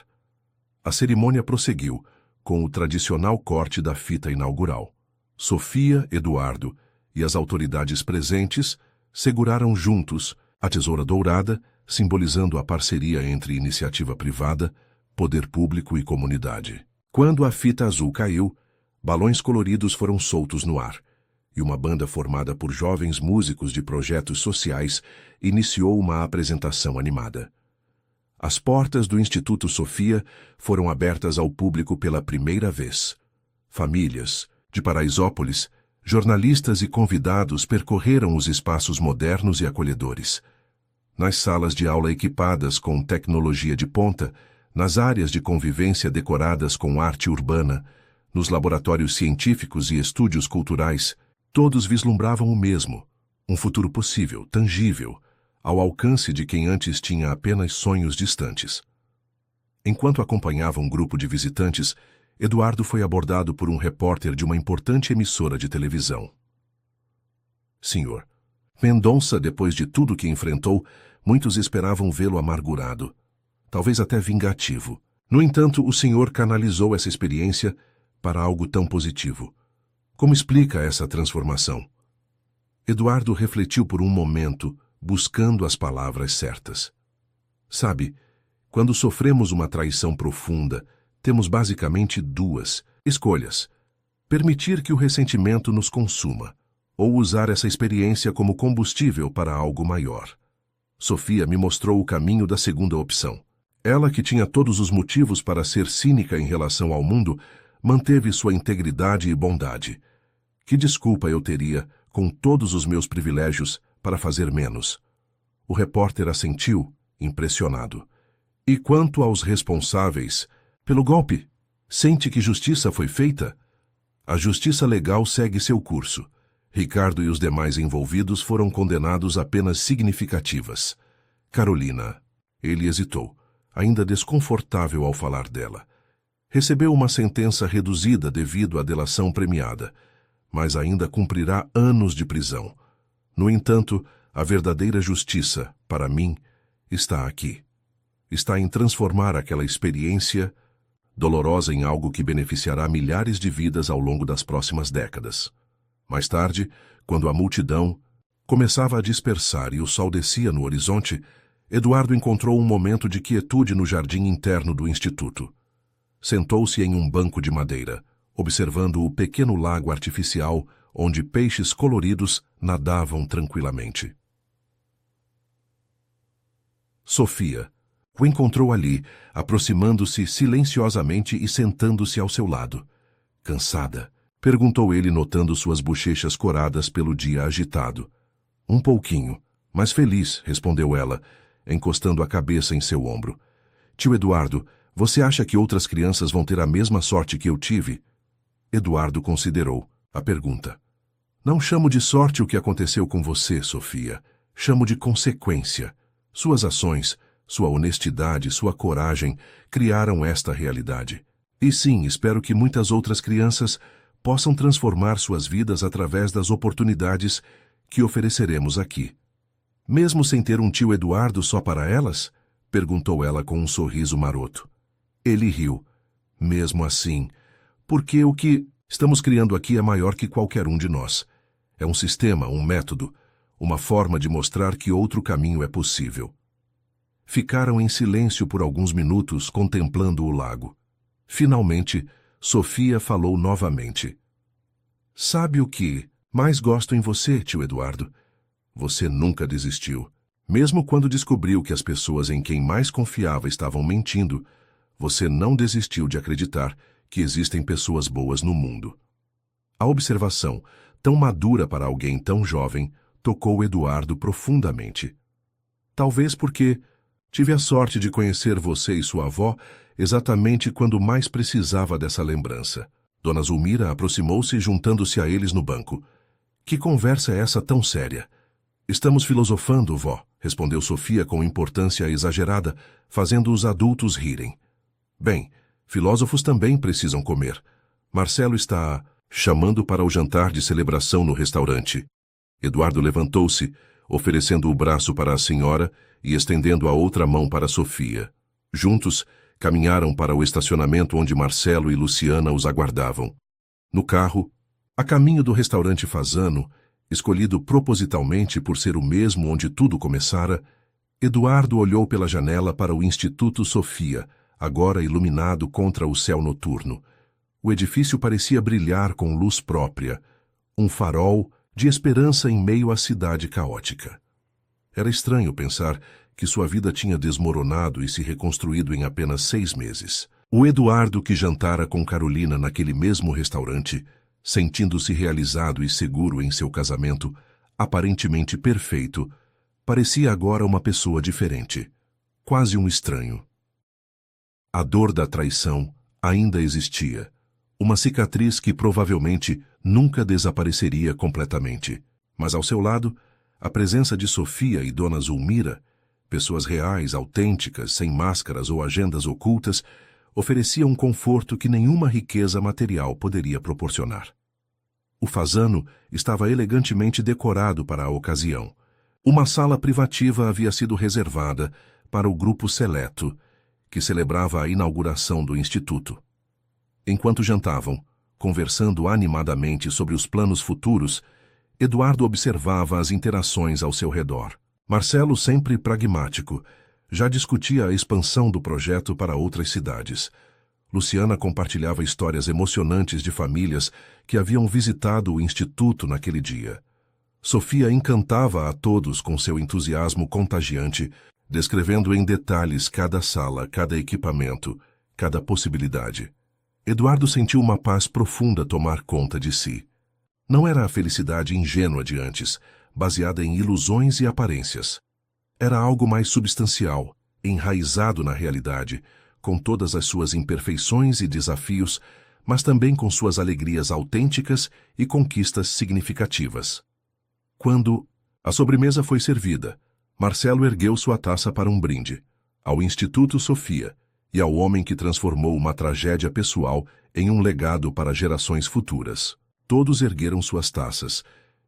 Speaker 1: A cerimônia prosseguiu, com o tradicional corte da fita inaugural. Sofia, Eduardo e as autoridades presentes seguraram juntos a tesoura dourada, simbolizando a parceria entre iniciativa privada, poder público e comunidade. Quando a fita azul caiu, balões coloridos foram soltos no ar, e uma banda formada por jovens músicos de projetos sociais iniciou uma apresentação animada. As portas do Instituto Sofia foram abertas ao público pela primeira vez. Famílias, de Paraisópolis, jornalistas e convidados percorreram os espaços modernos e acolhedores. Nas salas de aula equipadas com tecnologia de ponta, nas áreas de convivência decoradas com arte urbana, nos laboratórios científicos e estúdios culturais, todos vislumbravam o mesmo, um futuro possível, tangível, ao alcance de quem antes tinha apenas sonhos distantes. Enquanto acompanhava um grupo de visitantes, Eduardo foi abordado por um repórter de uma importante emissora de televisão. Senhor Mendonça, depois de tudo que enfrentou, muitos esperavam vê-lo amargurado, talvez até vingativo. No entanto, o senhor canalizou essa experiência para algo tão positivo. Como explica essa transformação? Eduardo refletiu por um momento, buscando as palavras certas. Sabe, quando sofremos uma traição profunda, temos basicamente duas escolhas: permitir que o ressentimento nos consuma, ou usar essa experiência como combustível para algo maior. Sofia me mostrou o caminho da segunda opção. Ela, que tinha todos os motivos para ser cínica em relação ao mundo, manteve sua integridade e bondade. Que desculpa eu teria, com todos os meus privilégios, para fazer menos? O repórter assentiu, impressionado. E quanto aos responsáveis pelo golpe, sente que justiça foi feita? A justiça legal segue seu curso. Ricardo e os demais envolvidos foram condenados a penas significativas. Carolina, ele hesitou, ainda desconfortável ao falar dela. Recebeu uma sentença reduzida devido à delação premiada, mas ainda cumprirá anos de prisão. No entanto, a verdadeira justiça, para mim, está aqui. Está em transformar aquela experiência dolorosa em algo que beneficiará milhares de vidas ao longo das próximas décadas. Mais tarde, quando a multidão começava a dispersar e o sol descia no horizonte, Eduardo encontrou um momento de quietude no jardim interno do instituto. Sentou-se em um banco de madeira, observando o pequeno lago artificial onde peixes coloridos nadavam tranquilamente. Sofia, O encontrou ali, aproximando-se silenciosamente e sentando-se ao seu lado. Cansada? Perguntou ele, notando suas bochechas coradas pelo dia agitado. Um pouquinho, mas feliz, respondeu ela, encostando a cabeça em seu ombro. Tio Eduardo, você acha que outras crianças vão ter a mesma sorte que eu tive? Eduardo considerou a pergunta. Não chamo de sorte o que aconteceu com você, Sofia. Chamo de consequência. Suas ações, sua honestidade, sua coragem criaram esta realidade. E sim, espero que muitas outras crianças possam transformar suas vidas através das oportunidades que ofereceremos aqui. Mesmo sem ter um tio Eduardo só para elas? Perguntou ela com um sorriso maroto. Ele riu. Mesmo assim, porque o que estamos criando aqui é maior que qualquer um de nós. É um sistema, um método, uma forma de mostrar que outro caminho é possível. Ficaram em silêncio por alguns minutos, contemplando o lago. Finalmente, Sofia falou novamente. Sabe o que mais gosto em você, tio Eduardo? Você nunca desistiu. Mesmo quando descobriu que as pessoas em quem mais confiava estavam mentindo, você não desistiu de acreditar que existem pessoas boas no mundo. A observação, tão madura para alguém tão jovem, tocou Eduardo profundamente. Talvez porque tive a sorte de conhecer você e sua avó exatamente quando mais precisava dessa lembrança. Dona Zulmira aproximou-se, juntando-se a eles no banco. Que conversa é essa tão séria? Estamos filosofando, vó, respondeu Sofia com importância exagerada, fazendo os adultos rirem. Bem, filósofos também precisam comer. Marcelo está chamando para o jantar de celebração no restaurante. Eduardo levantou-se, oferecendo o braço para a senhora e estendendo a outra mão para Sofia. Juntos, caminharam para o estacionamento onde Marcelo e Luciana os aguardavam. No carro, a caminho do restaurante Fazano, escolhido propositalmente por ser o mesmo onde tudo começara, Eduardo olhou pela janela para o Instituto Sofia, agora iluminado contra o céu noturno. O edifício parecia brilhar com luz própria, um farol de esperança em meio à cidade caótica. Era estranho pensar que sua vida tinha desmoronado e se reconstruído em apenas 6 meses. O Eduardo, que jantara com Carolina naquele mesmo restaurante, sentindo-se realizado e seguro em seu casamento, aparentemente perfeito, parecia agora uma pessoa diferente, quase um estranho. A dor da traição ainda existia, uma cicatriz que provavelmente nunca desapareceria completamente. Mas ao seu lado, a presença de Sofia e Dona Zulmira, pessoas reais, autênticas, sem máscaras ou agendas ocultas, oferecia um conforto que nenhuma riqueza material poderia proporcionar. O Fazano estava elegantemente decorado para a ocasião. Uma sala privativa havia sido reservada para o grupo seleto, que celebrava a inauguração do Instituto. Enquanto jantavam, conversando animadamente sobre os planos futuros, Eduardo observava as interações ao seu redor. Marcelo, sempre pragmático, já discutia a expansão do projeto para outras cidades. Luciana compartilhava histórias emocionantes de famílias que haviam visitado o Instituto naquele dia. Sofia encantava a todos com seu entusiasmo contagiante, descrevendo em detalhes cada sala, cada equipamento, cada possibilidade. Eduardo sentiu uma paz profunda tomar conta de si. Não era a felicidade ingênua de antes, baseada em ilusões e aparências. Era algo mais substancial, enraizado na realidade, com todas as suas imperfeições e desafios, mas também com suas alegrias autênticas e conquistas significativas. Quando a sobremesa foi servida, Marcelo ergueu sua taça para um brinde, ao Instituto Sofia e ao homem que transformou uma tragédia pessoal em um legado para gerações futuras. Todos ergueram suas taças.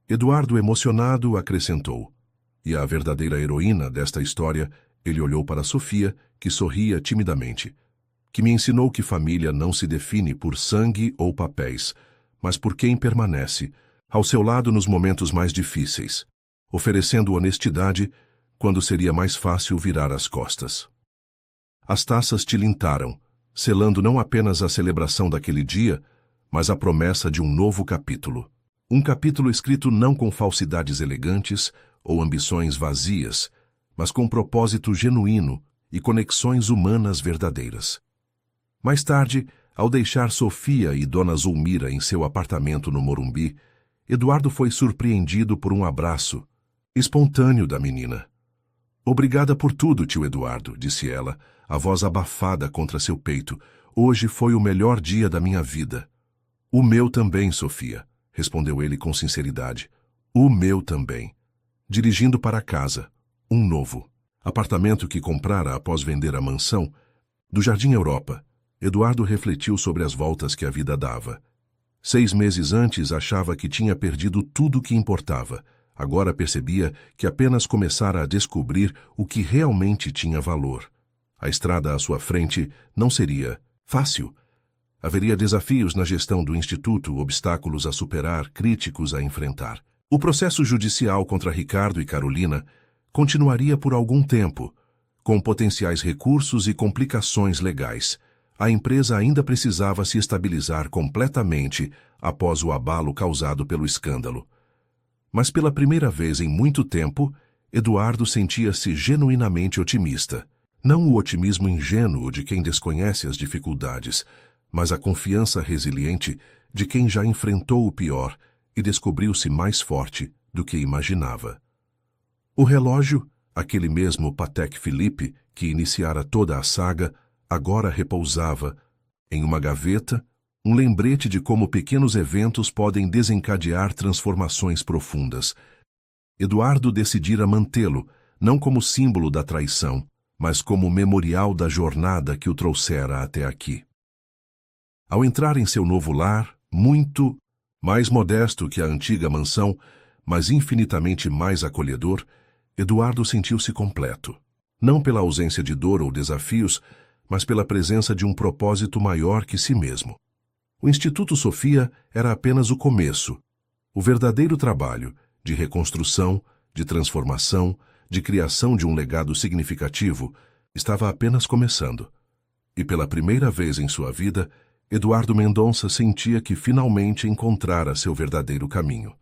Speaker 1: Eduardo, emocionado, acrescentou. E a verdadeira heroína desta história, ele olhou para Sofia, que sorria timidamente, que me ensinou que família não se define por sangue ou papéis, mas por quem permanece ao seu lado nos momentos mais difíceis, oferecendo honestidade quando seria mais fácil virar as costas. As taças tilintaram, selando não apenas a celebração daquele dia, mas a promessa de um novo capítulo. Um capítulo escrito não com falsidades elegantes ou ambições vazias, mas com propósito genuíno e conexões humanas verdadeiras. Mais tarde, ao deixar Sofia e Dona Zulmira em seu apartamento no Morumbi, Eduardo foi surpreendido por um abraço espontâneo da menina. Obrigada por tudo, tio Eduardo, disse ela, a voz abafada contra seu peito. Hoje foi o melhor dia da minha vida. O meu também, Sofia, respondeu ele com sinceridade. O meu também. Dirigindo para casa, um novo apartamento que comprara após vender a mansão, do Jardim Europa, Eduardo refletiu sobre as voltas que a vida dava. 6 meses antes achava que tinha perdido tudo o que importava. Agora percebia que apenas começara a descobrir o que realmente tinha valor. A estrada à sua frente não seria fácil. Haveria desafios na gestão do Instituto, obstáculos a superar, críticos a enfrentar. O processo judicial contra Ricardo e Carolina continuaria por algum tempo, com potenciais recursos e complicações legais. A empresa ainda precisava se estabilizar completamente após o abalo causado pelo escândalo. Mas pela primeira vez em muito tempo, Eduardo sentia-se genuinamente otimista. Não o otimismo ingênuo de quem desconhece as dificuldades, mas a confiança resiliente de quem já enfrentou o pior e descobriu-se mais forte do que imaginava. O relógio, aquele mesmo Patek Philippe que iniciara toda a saga, agora repousava em uma gaveta, um lembrete de como pequenos eventos podem desencadear transformações profundas. Eduardo decidira mantê-lo, não como símbolo da traição, mas como memorial da jornada que o trouxera até aqui. Ao entrar em seu novo lar, muito mais modesto que a antiga mansão, mas infinitamente mais acolhedor, Eduardo sentiu-se completo. Não pela ausência de dor ou desafios, mas pela presença de um propósito maior que si mesmo. O Instituto Sofia era apenas o começo. O verdadeiro trabalho de reconstrução, de transformação, de criação de um legado significativo estava apenas começando. E pela primeira vez em sua vida, Eduardo Mendonça sentia que finalmente encontrara seu verdadeiro caminho.